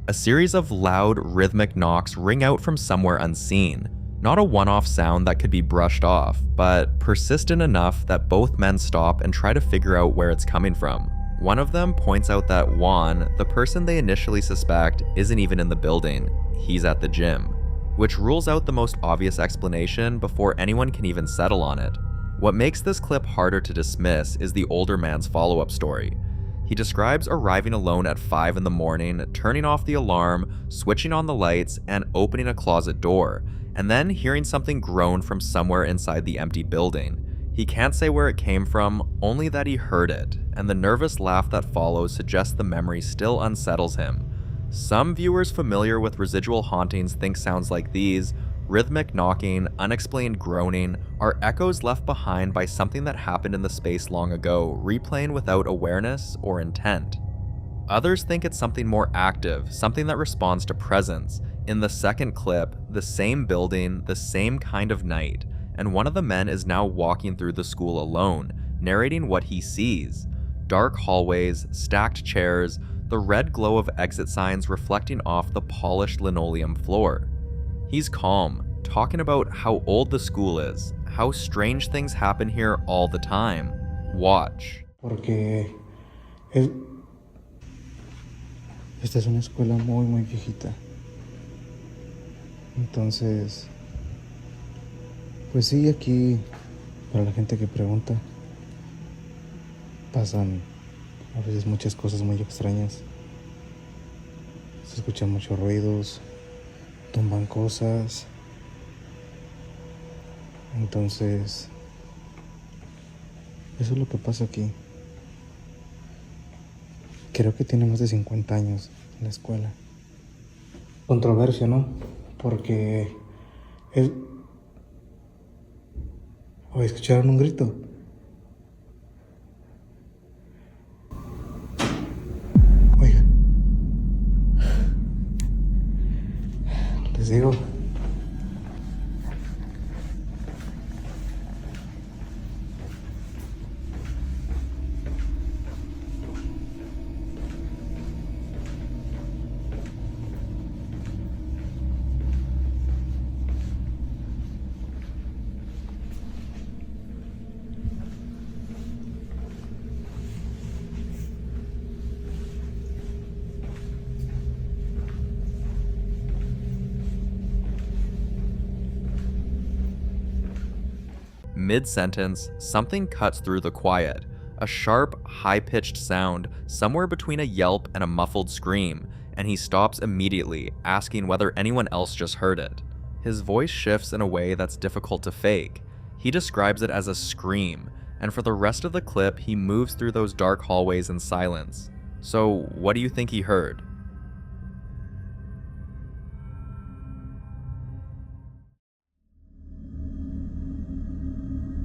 A series of loud, rhythmic knocks ring out from somewhere unseen. Not a one-off sound that could be brushed off, but persistent enough that both men stop and try to figure out where it's coming from. One of them points out that Juan, the person they initially suspect, isn't even in the building. He's at the gym, which rules out the most obvious explanation before anyone can even settle on it. What makes this clip harder to dismiss is the older man's follow-up story. He describes arriving alone at 5 in the morning, turning off the alarm, switching on the lights, and opening a closet door, and then hearing something groan from somewhere inside the empty building. He can't say where it came from, only that he heard it, and the nervous laugh that follows suggests the memory still unsettles him. Some viewers familiar with residual hauntings think sounds like these, rhythmic knocking, unexplained groaning, are echoes left behind by something that happened in the space long ago, replaying without awareness or intent. Others think it's something more active, something that responds to presence. In the second clip, the same building, the same kind of night, and one of the men is now walking through the school alone, narrating what he sees. Dark hallways, stacked chairs, the red glow of exit signs reflecting off the polished linoleum floor. He's calm, talking about how old the school is, how strange things happen here all the time. Watch. Porque esta es una escuela muy, muy viejita. Entonces, pues sí, aquí, para la gente que pregunta, pasan a veces muchas cosas muy extrañas. Se escuchan muchos ruidos, tumban cosas. Entonces, eso es lo que pasa aquí. Creo que tiene más de 50 años la escuela. Controversia, ¿no? Porque ¿o escucharon un grito? Oigan, les digo, Mid-sentence, something cuts through the quiet, a sharp, high-pitched sound somewhere between a yelp and a muffled scream, and he stops immediately, asking whether anyone else just heard it. His voice shifts in a way that's difficult to fake. He describes it as a scream, and for the rest of the clip, he moves through those dark hallways in silence. So, what do you think he heard?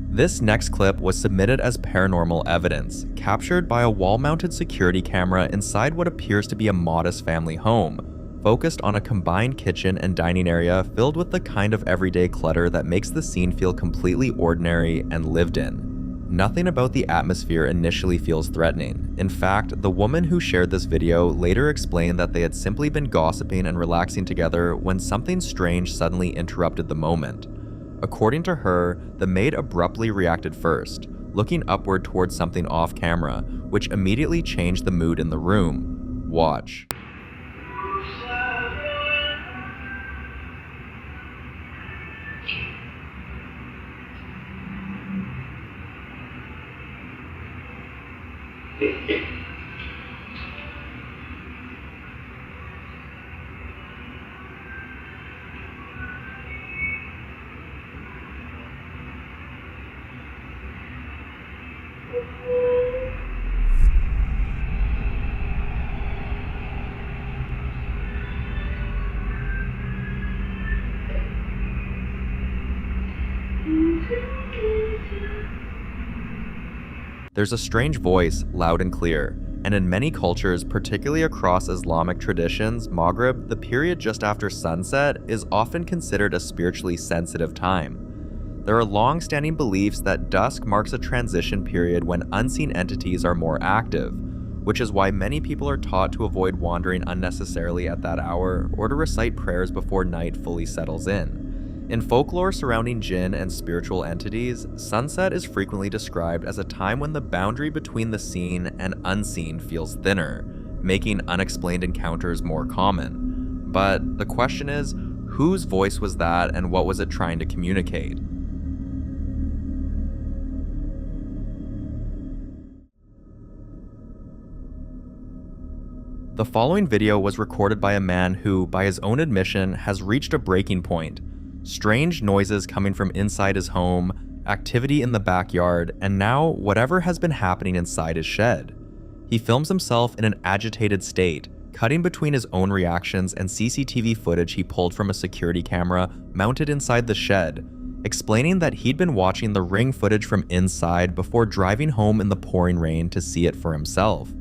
This next clip was submitted as paranormal evidence, captured by a wall-mounted security camera inside what appears to be a modest family home, focused on a combined kitchen and dining area filled with the kind of everyday clutter that makes the scene feel completely ordinary and lived in. Nothing about the atmosphere initially feels threatening. In fact, the woman who shared this video later explained that they had simply been gossiping and relaxing together when something strange suddenly interrupted the moment. According to her, the maid abruptly reacted first, looking upward towards something off camera, which immediately changed the mood in the room. Watch. There's a strange voice, loud and clear, and in many cultures, particularly across Islamic traditions, Maghrib, the period just after sunset, is often considered a spiritually sensitive time. There are long-standing beliefs that dusk marks a transition period when unseen entities are more active, which is why many people are taught to avoid wandering unnecessarily at that hour or to recite prayers before night fully settles in. In folklore surrounding jinn and spiritual entities, sunset is frequently described as a time when the boundary between the seen and unseen feels thinner, making unexplained encounters more common. But the question is, whose voice was that and what was it trying to communicate? The following video was recorded by a man who, by his own admission, has reached a breaking point. Strange noises coming from inside his home, activity in the backyard, and now whatever has been happening inside his shed. He films himself in an agitated state, cutting between his own reactions and CCTV footage he pulled from a security camera mounted inside the shed, explaining that he'd been watching the Ring footage from inside before driving home in the pouring rain to see it for himself.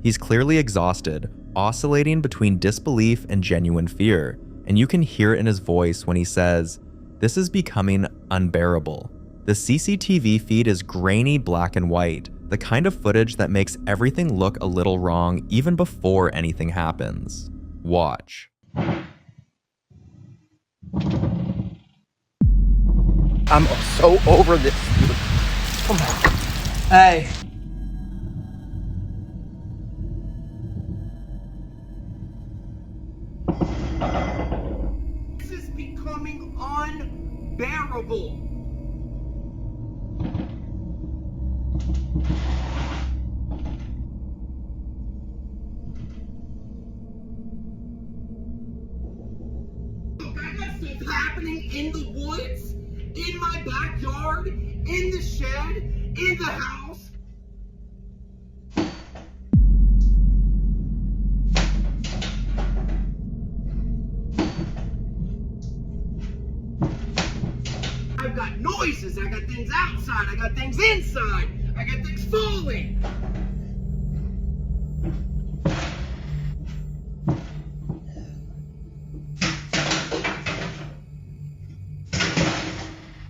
He's clearly exhausted, oscillating between disbelief and genuine fear, and you can hear it in his voice when he says, "This is becoming unbearable." The CCTV feed is grainy black and white, the kind of footage that makes everything look a little wrong even before anything happens. Watch. I'm so over this. Come on. Hey. This is becoming unbearable. Look, I got stuff happening in the woods, in my backyard, in the shed, in the house. I've got noises, I got things outside, I got things inside, I got things falling.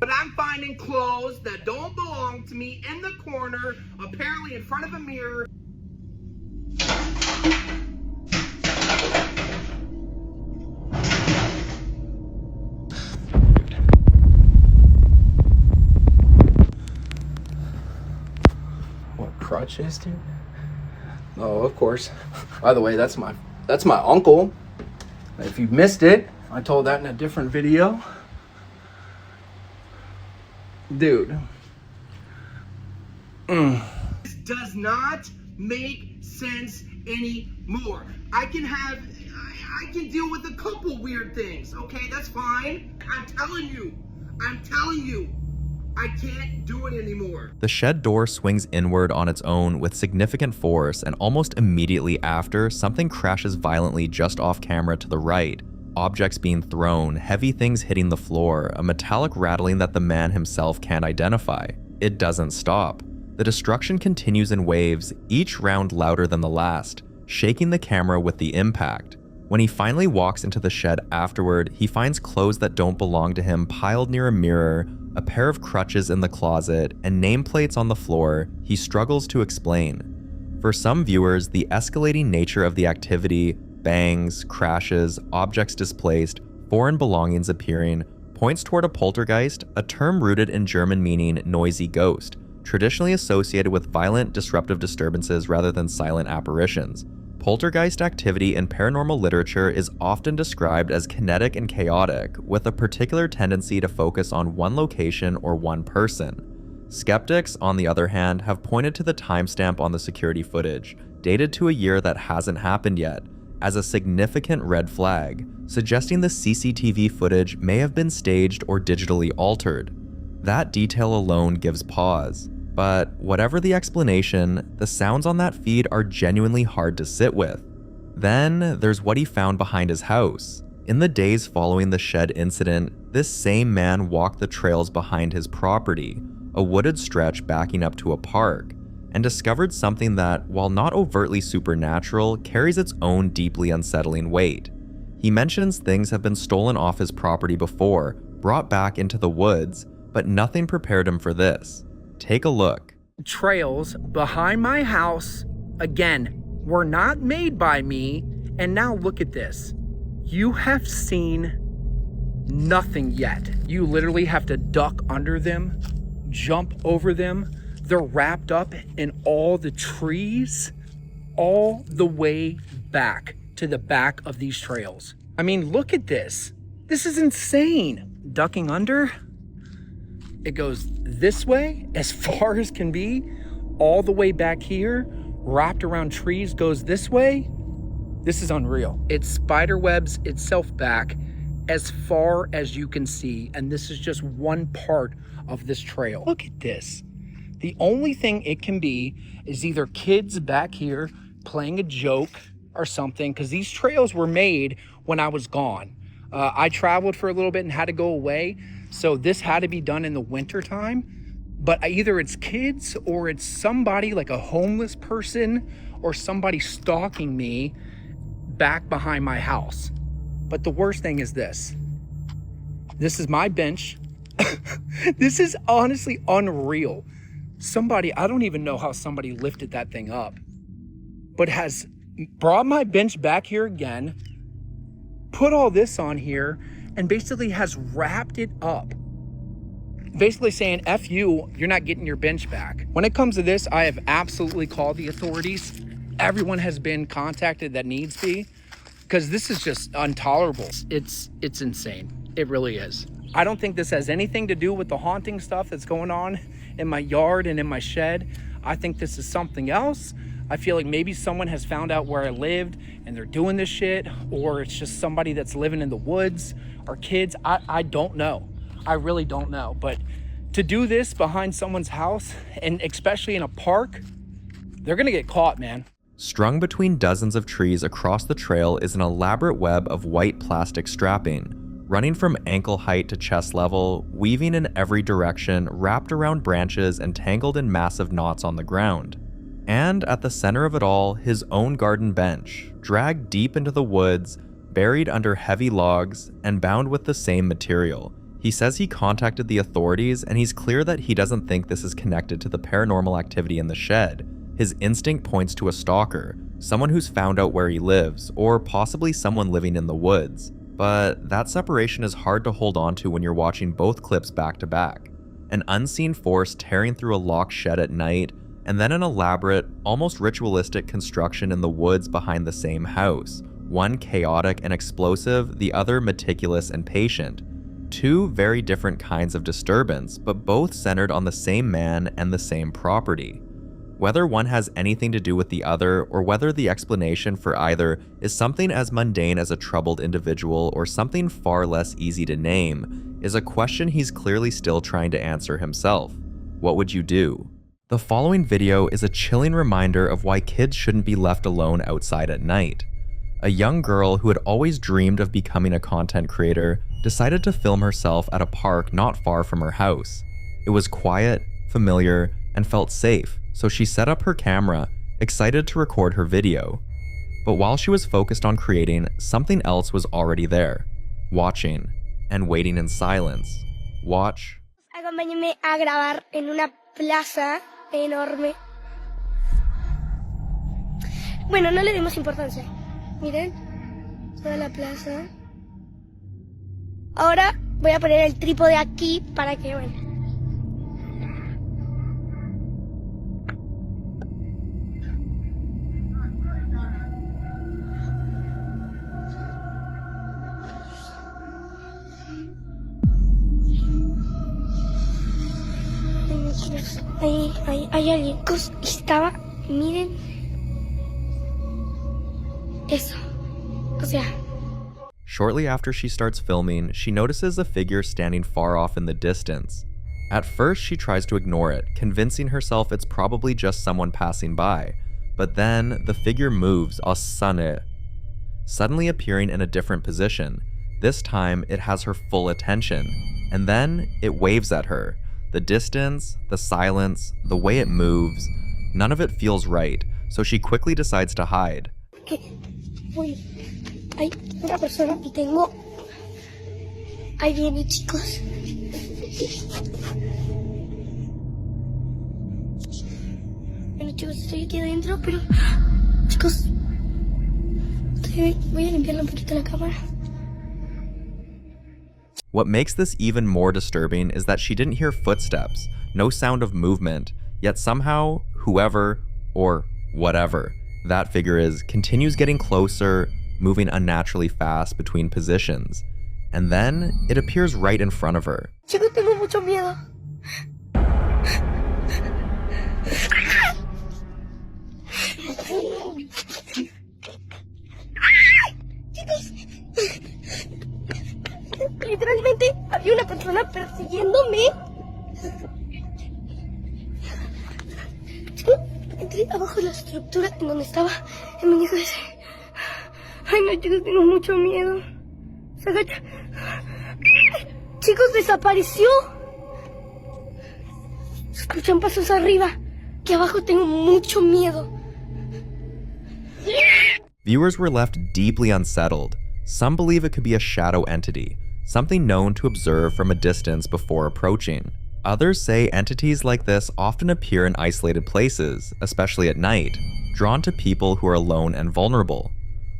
But I'm finding clothes that don't belong to me in the corner, apparently in front of a mirror. What, crutches, dude? Oh, of course. By the way, that's my uncle. If you missed it, I told that in a different video. Dude. This does not make sense anymore. I can deal with a couple weird things, okay? That's fine. I'm telling you, I can't do it anymore. The shed door swings inward on its own with significant force, and almost immediately after, something crashes violently just off camera to the right. Objects being thrown, heavy things hitting the floor, a metallic rattling that the man himself can't identify. It doesn't stop. The destruction continues in waves, each round louder than the last, shaking the camera with the impact. When he finally walks into the shed afterward, he finds clothes that don't belong to him piled near a mirror, a pair of crutches in the closet, and nameplates on the floor he struggles to explain. For some viewers, the escalating nature of the activity, bangs, crashes, objects displaced, foreign belongings appearing, points toward a poltergeist, a term rooted in German meaning noisy ghost, traditionally associated with violent, disruptive disturbances rather than silent apparitions. Poltergeist activity in paranormal literature is often described as kinetic and chaotic, with a particular tendency to focus on one location or one person. Skeptics, on the other hand, have pointed to the timestamp on the security footage, dated to a year that hasn't happened yet, as a significant red flag, suggesting the CCTV footage may have been staged or digitally altered. That detail alone gives pause. But whatever the explanation, the sounds on that feed are genuinely hard to sit with. Then there's what he found behind his house. In the days following the shed incident, this same man walked the trails behind his property, a wooded stretch backing up to a park, and discovered something that, while not overtly supernatural, carries its own deeply unsettling weight. He mentions things have been stolen off his property before, brought back into the woods, but nothing prepared him for this. Take a look. Trails behind my house, again, were not made by me, and now look at this. You have seen nothing yet. You literally have to duck under them, jump over them. They're wrapped up in all the trees, all the way back to the back of these trails. I mean, look at this. This is insane. Ducking under. It goes this way as far as can be, all the way back here, wrapped around trees, goes this way. This is unreal. It spiderwebs itself back as far as you can see, and this is just one part of this trail. Look at this. The only thing it can be is either kids back here playing a joke or something, because these trails were made when I was gone. I traveled for a little bit and had to go away. So this had to be done in the winter time, but either it's kids or it's somebody like a homeless person or somebody stalking me back behind my house. But the worst thing is this. This is my bench. This is honestly unreal. Somebody, I don't even know how somebody lifted that thing up, but has brought my bench back here again, put all this on here, and basically has wrapped it up. Basically saying, F you, you're not getting your bench back. When it comes to this, I have absolutely called the authorities. Everyone has been contacted that needs to be, because this is just intolerable. It's insane. It really is. I don't think this has anything to do with the haunting stuff that's going on in my yard and in my shed. I think this is something else. I feel like maybe someone has found out where I lived and they're doing this shit, or it's just somebody that's living in the woods, or kids. I don't know. I really don't know. But to do this behind someone's house, and especially in a park, they're gonna get caught, man. Strung between dozens of trees across the trail is an elaborate web of white plastic strapping, running from ankle height to chest level, weaving in every direction, wrapped around branches and tangled in massive knots on the ground. And at the center of it all, his own garden bench, dragged deep into the woods, buried under heavy logs, and bound with the same material. He says he contacted the authorities, and he's clear that he doesn't think this is connected to the paranormal activity in the shed. His instinct points to a stalker, someone who's found out where he lives, or possibly someone living in the woods. But that separation is hard to hold on to when you're watching both clips back to back. An unseen force tearing through a locked shed at night, and then an elaborate, almost ritualistic construction in the woods behind the same house, one chaotic and explosive, the other meticulous and patient. Two very different kinds of disturbance, but both centered on the same man and the same property. Whether one has anything to do with the other, or whether the explanation for either is something as mundane as a troubled individual or something far less easy to name, is a question he's clearly still trying to answer himself. What would you do? The following video is a chilling reminder of why kids shouldn't be left alone outside at night. A young girl who had always dreamed of becoming a content creator decided to film herself at a park not far from her house. It was quiet, familiar, and felt safe, so she set up her camera, excited to record her video. But while she was focused on creating, something else was already there, watching, and waiting in silence. Watch. Acompáñenme a grabar en una plaza enorme. Bueno, no le demos importancia. Miren, toda la plaza. Ahora voy a poner el trípode aquí para que, bueno. Hay alguien. Estaba, miren. Eso. O sea. Shortly after she starts filming, she notices a figure standing far off in the distance. At first, she tries to ignore it, convincing herself it's probably just someone passing by. But then, the figure moves, suddenly appearing in a different position. This time, it has her full attention. And then, it waves at her. The distance, the silence, the way it moves, none of it feels right, so she quickly decides to hide. Uy, hay una persona y tengo... Ahí viene, chicos. Bueno, chicos, estoy aquí adentro, pero... Chicos... Voy a limpiarle un poquito la cámara. What makes this even more disturbing is that she didn't hear footsteps, no sound of movement, yet somehow, whoever, or whatever that figure is, continues getting closer, moving unnaturally fast between positions. And then, it appears right in front of her. Chicos, tengo mucho miedo. Chicos, literalmente había una persona persiguiéndome. Chicos, entré abajo de la estructura en donde estaba el muñeco ese. Ay no, chicos, tengo mucho miedo. Se agacha. Chicos, desapareció. Se escuchan pasos arriba. Aquí abajo tengo mucho miedo. Viewers were left deeply unsettled. Some believe it could be a shadow entity, something known to observe from a distance before approaching. Others say entities like this often appear in isolated places, especially at night, drawn to people who are alone and vulnerable.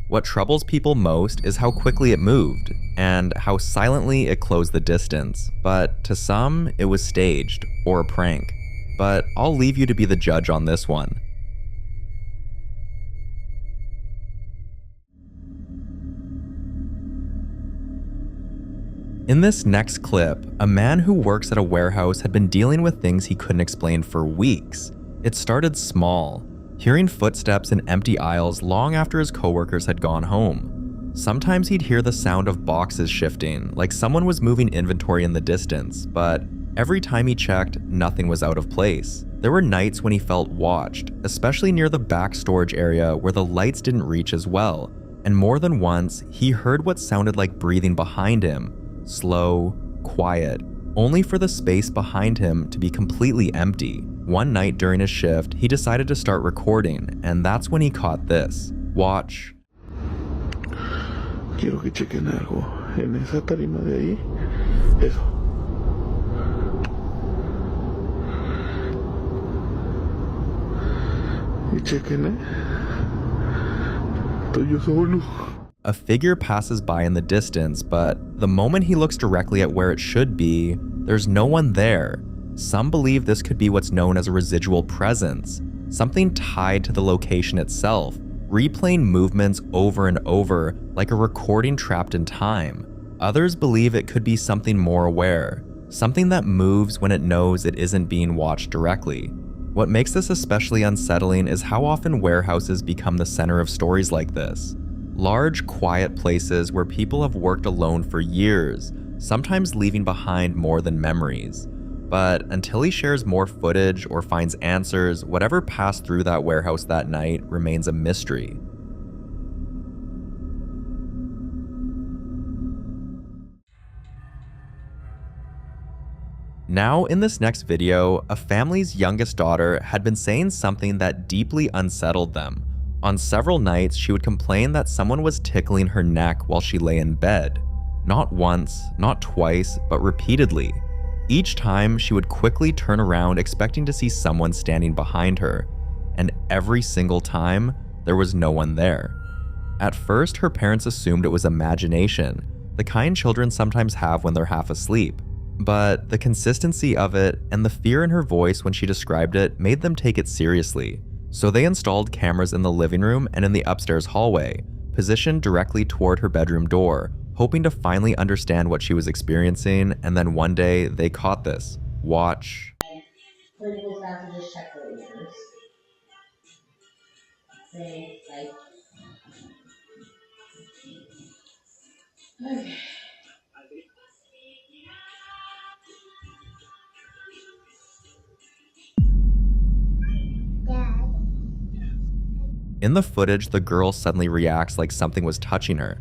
What troubles people most is how quickly it moved, and how silently it closed the distance, but to some, it was staged, or a prank. But I'll leave you to be the judge on this one. In this next clip, a man who works at a warehouse had been dealing with things he couldn't explain for weeks. It started small, hearing footsteps in empty aisles long after his coworkers had gone home. Sometimes he'd hear the sound of boxes shifting, like someone was moving inventory in the distance, but every time he checked, nothing was out of place. There were nights when he felt watched, especially near the back storage area where the lights didn't reach as well, and more than once, he heard what sounded like breathing behind him. Slow, quiet, only for the space behind him to be completely empty. One night during his shift, he decided to start recording, and that's when he caught this. Watch. Quiero que chequen algo. En esa tarima de ahí. Eso. Y chequen, Estoy yo solo. A figure passes by in the distance, but the moment he looks directly at where it should be, there's no one there. Some believe this could be what's known as a residual presence, something tied to the location itself, replaying movements over and over like a recording trapped in time. Others believe it could be something more aware, something that moves when it knows it isn't being watched directly. What makes this especially unsettling is how often warehouses become the center of stories like this. Large, quiet places where people have worked alone for years, sometimes leaving behind more than memories. But until he shares more footage or finds answers, whatever passed through that warehouse that night remains a mystery. Now, in this next video, a family's youngest daughter had been saying something that deeply unsettled them. On several nights, she would complain that someone was tickling her neck while she lay in bed. Not once, not twice, but repeatedly. Each time, she would quickly turn around expecting to see someone standing behind her. And every single time, there was no one there. At first, her parents assumed it was imagination, the kind children sometimes have when they're half asleep. But the consistency of it and the fear in her voice when she described it made them take it seriously. So they installed cameras in the living room and in the upstairs hallway, positioned directly toward her bedroom door, hoping to finally understand what she was experiencing, and then one day they caught this. Watch. Okay. In the footage, the girl suddenly reacts like something was touching her.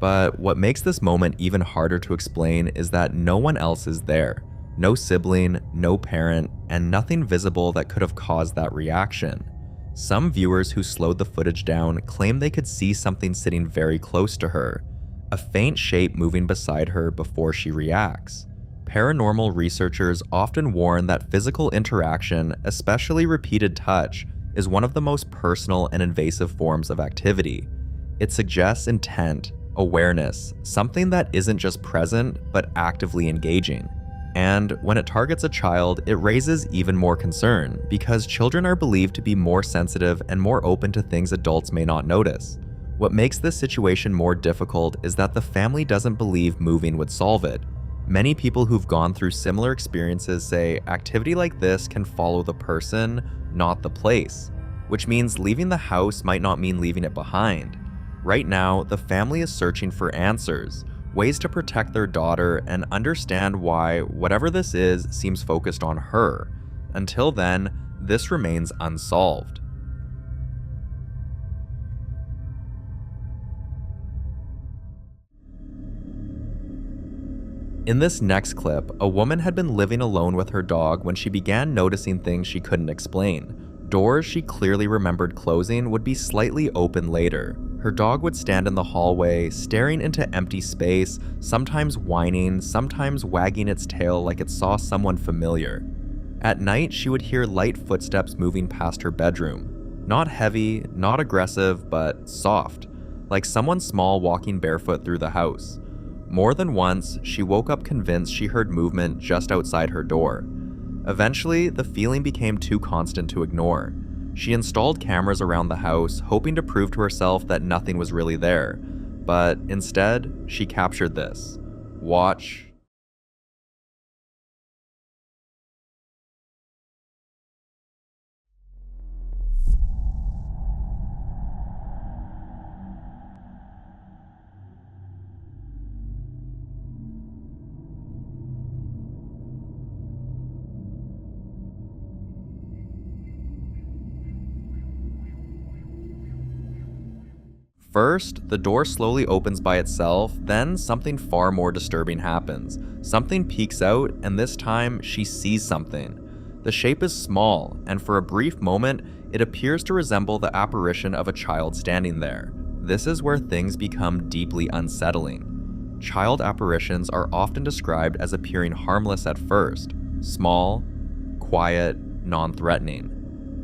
But what makes this moment even harder to explain is that no one else is there. No sibling, no parent, and nothing visible that could have caused that reaction. Some viewers who slowed the footage down claim they could see something sitting very close to her, a faint shape moving beside her before she reacts. Paranormal researchers often warn that physical interaction, especially repeated touch, is one of the most personal and invasive forms of activity. It suggests intent, awareness, something that isn't just present, but actively engaging. And when it targets a child, it raises even more concern, because children are believed to be more sensitive and more open to things adults may not notice. What makes this situation more difficult is that the family doesn't believe moving would solve it. Many people who've gone through similar experiences say activity like this can follow the person, not the place, which means leaving the house might not mean leaving it behind. Right now, the family is searching for answers, ways to protect their daughter and understand why whatever this is seems focused on her. Until then, this remains unsolved. In this next clip, a woman had been living alone with her dog when she began noticing things she couldn't explain. Doors she clearly remembered closing would be slightly open later. Her dog would stand in the hallway, staring into empty space, sometimes whining, sometimes wagging its tail like it saw someone familiar. At night, she would hear light footsteps moving past her bedroom. Not heavy, not aggressive, but soft, like someone small walking barefoot through the house. More than once, she woke up convinced she heard movement just outside her door. Eventually, the feeling became too constant to ignore. She installed cameras around the house, hoping to prove to herself that nothing was really there. But instead, she captured this. Watch. First, the door slowly opens by itself, then something far more disturbing happens. Something peeks out, and this time, she sees something. The shape is small, and for a brief moment, it appears to resemble the apparition of a child standing there. This is where things become deeply unsettling. Child apparitions are often described as appearing harmless at first, small, quiet, non-threatening.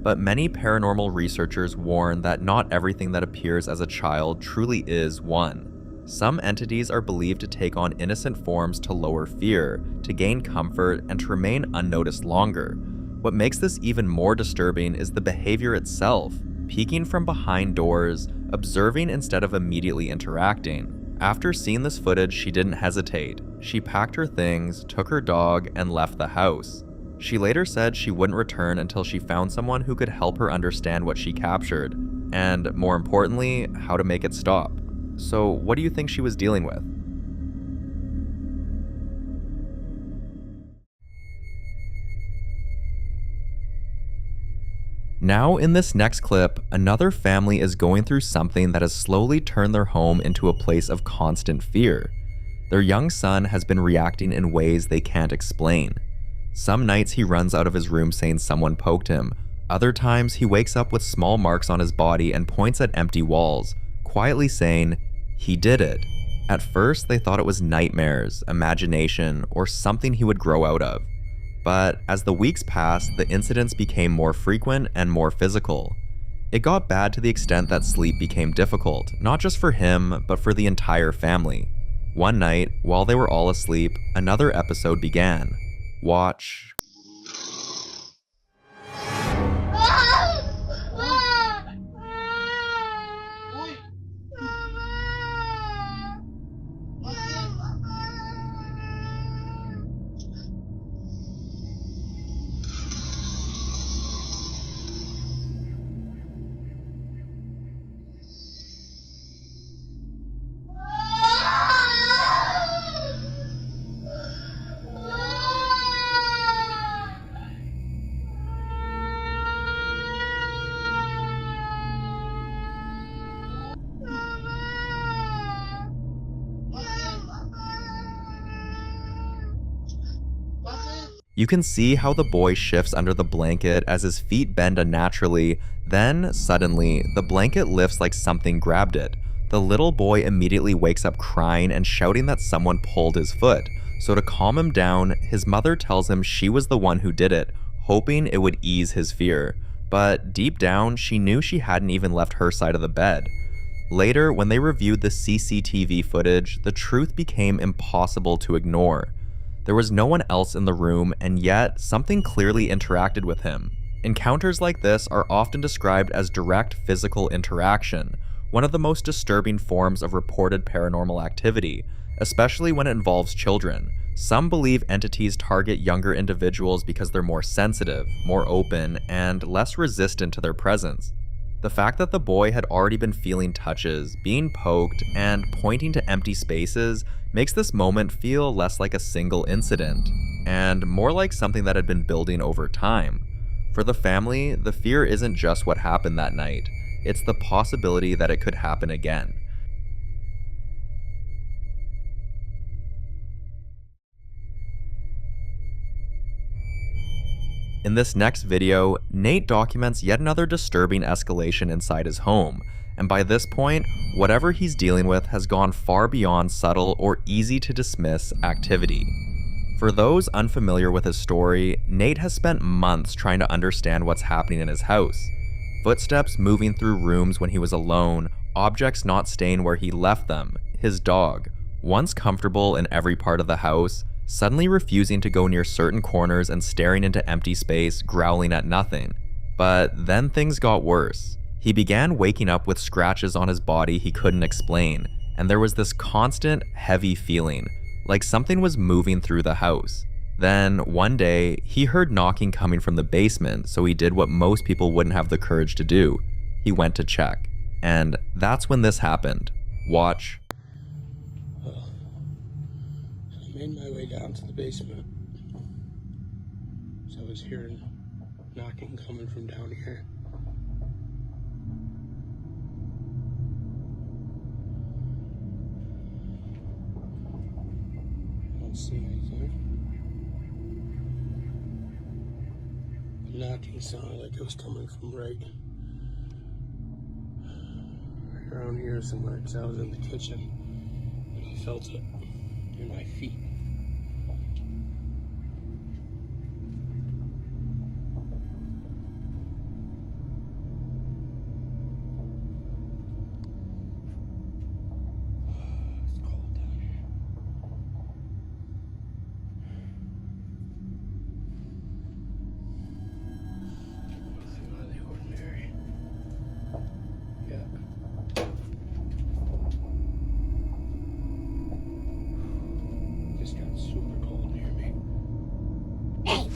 But many paranormal researchers warn that not everything that appears as a child truly is one. Some entities are believed to take on innocent forms to lower fear, to gain comfort, and to remain unnoticed longer. What makes this even more disturbing is the behavior itself, peeking from behind doors, observing instead of immediately interacting. After seeing this footage, she didn't hesitate. She packed her things, took her dog, and left the house. She later said she wouldn't return until she found someone who could help her understand what she captured, and more importantly, how to make it stop. So what do you think she was dealing with? Now in this next clip, another family is going through something that has slowly turned their home into a place of constant fear. Their young son has been reacting in ways they can't explain. Some nights he runs out of his room saying someone poked him. Other times he wakes up with small marks on his body and points at empty walls, quietly saying, "He did it." At first they thought it was nightmares, imagination, or something he would grow out of. But as the weeks passed, the incidents became more frequent and more physical. It got bad to the extent that sleep became difficult, not just for him, but for the entire family. One night, while they were all asleep, another episode began. Watch. You can see how the boy shifts under the blanket as his feet bend unnaturally, then, suddenly, the blanket lifts like something grabbed it. The little boy immediately wakes up crying and shouting that someone pulled his foot. So to calm him down, his mother tells him she was the one who did it, hoping it would ease his fear. But deep down, she knew she hadn't even left her side of the bed. Later, when they reviewed the CCTV footage, the truth became impossible to ignore. There was no one else in the room, and yet something clearly interacted with him. Encounters like this are often described as direct physical interaction, one of the most disturbing forms of reported paranormal activity, especially when it involves children. Some believe entities target younger individuals because they're more sensitive, more open, and less resistant to their presence. The fact that the boy had already been feeling touches, being poked, and pointing to empty spaces makes this moment feel less like a single incident, and more like something that had been building over time. For the family, the fear isn't just what happened that night, it's the possibility that it could happen again. In this next video, Nate documents yet another disturbing escalation inside his home, and by this point, whatever he's dealing with has gone far beyond subtle or easy to dismiss activity. For those unfamiliar with his story, Nate has spent months trying to understand what's happening in his house. Footsteps moving through rooms when he was alone, objects not staying where he left them, his dog, once comfortable in every part of the house, suddenly refusing to go near certain corners and staring into empty space, growling at nothing. But then things got worse. He began waking up with scratches on his body he couldn't explain, and there was this constant, heavy feeling, like something was moving through the house. Then, one day, he heard knocking coming from the basement, so he did what most people wouldn't have the courage to do. He went to check. And that's when this happened. Watch. I made my way down to the basement. So I was hearing knocking coming from down here. I don't see anything. The knocking sounded like it was coming from right around here somewhere, because I was in the kitchen and I felt it in my feet. It's cold down here. Nothing out of the ordinary. Yeah. super cold near me. Hey!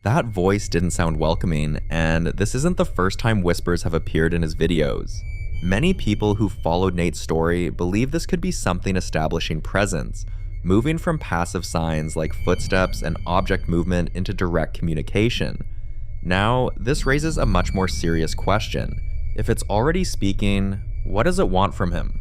That voice didn't sound welcoming, and this isn't the first time whispers have appeared in his videos. Many people who followed Nate's story believe this could be something establishing presence, moving from passive signs like footsteps and object movement into direct communication. Now, this raises a much more serious question. If it's already speaking, what does it want from him?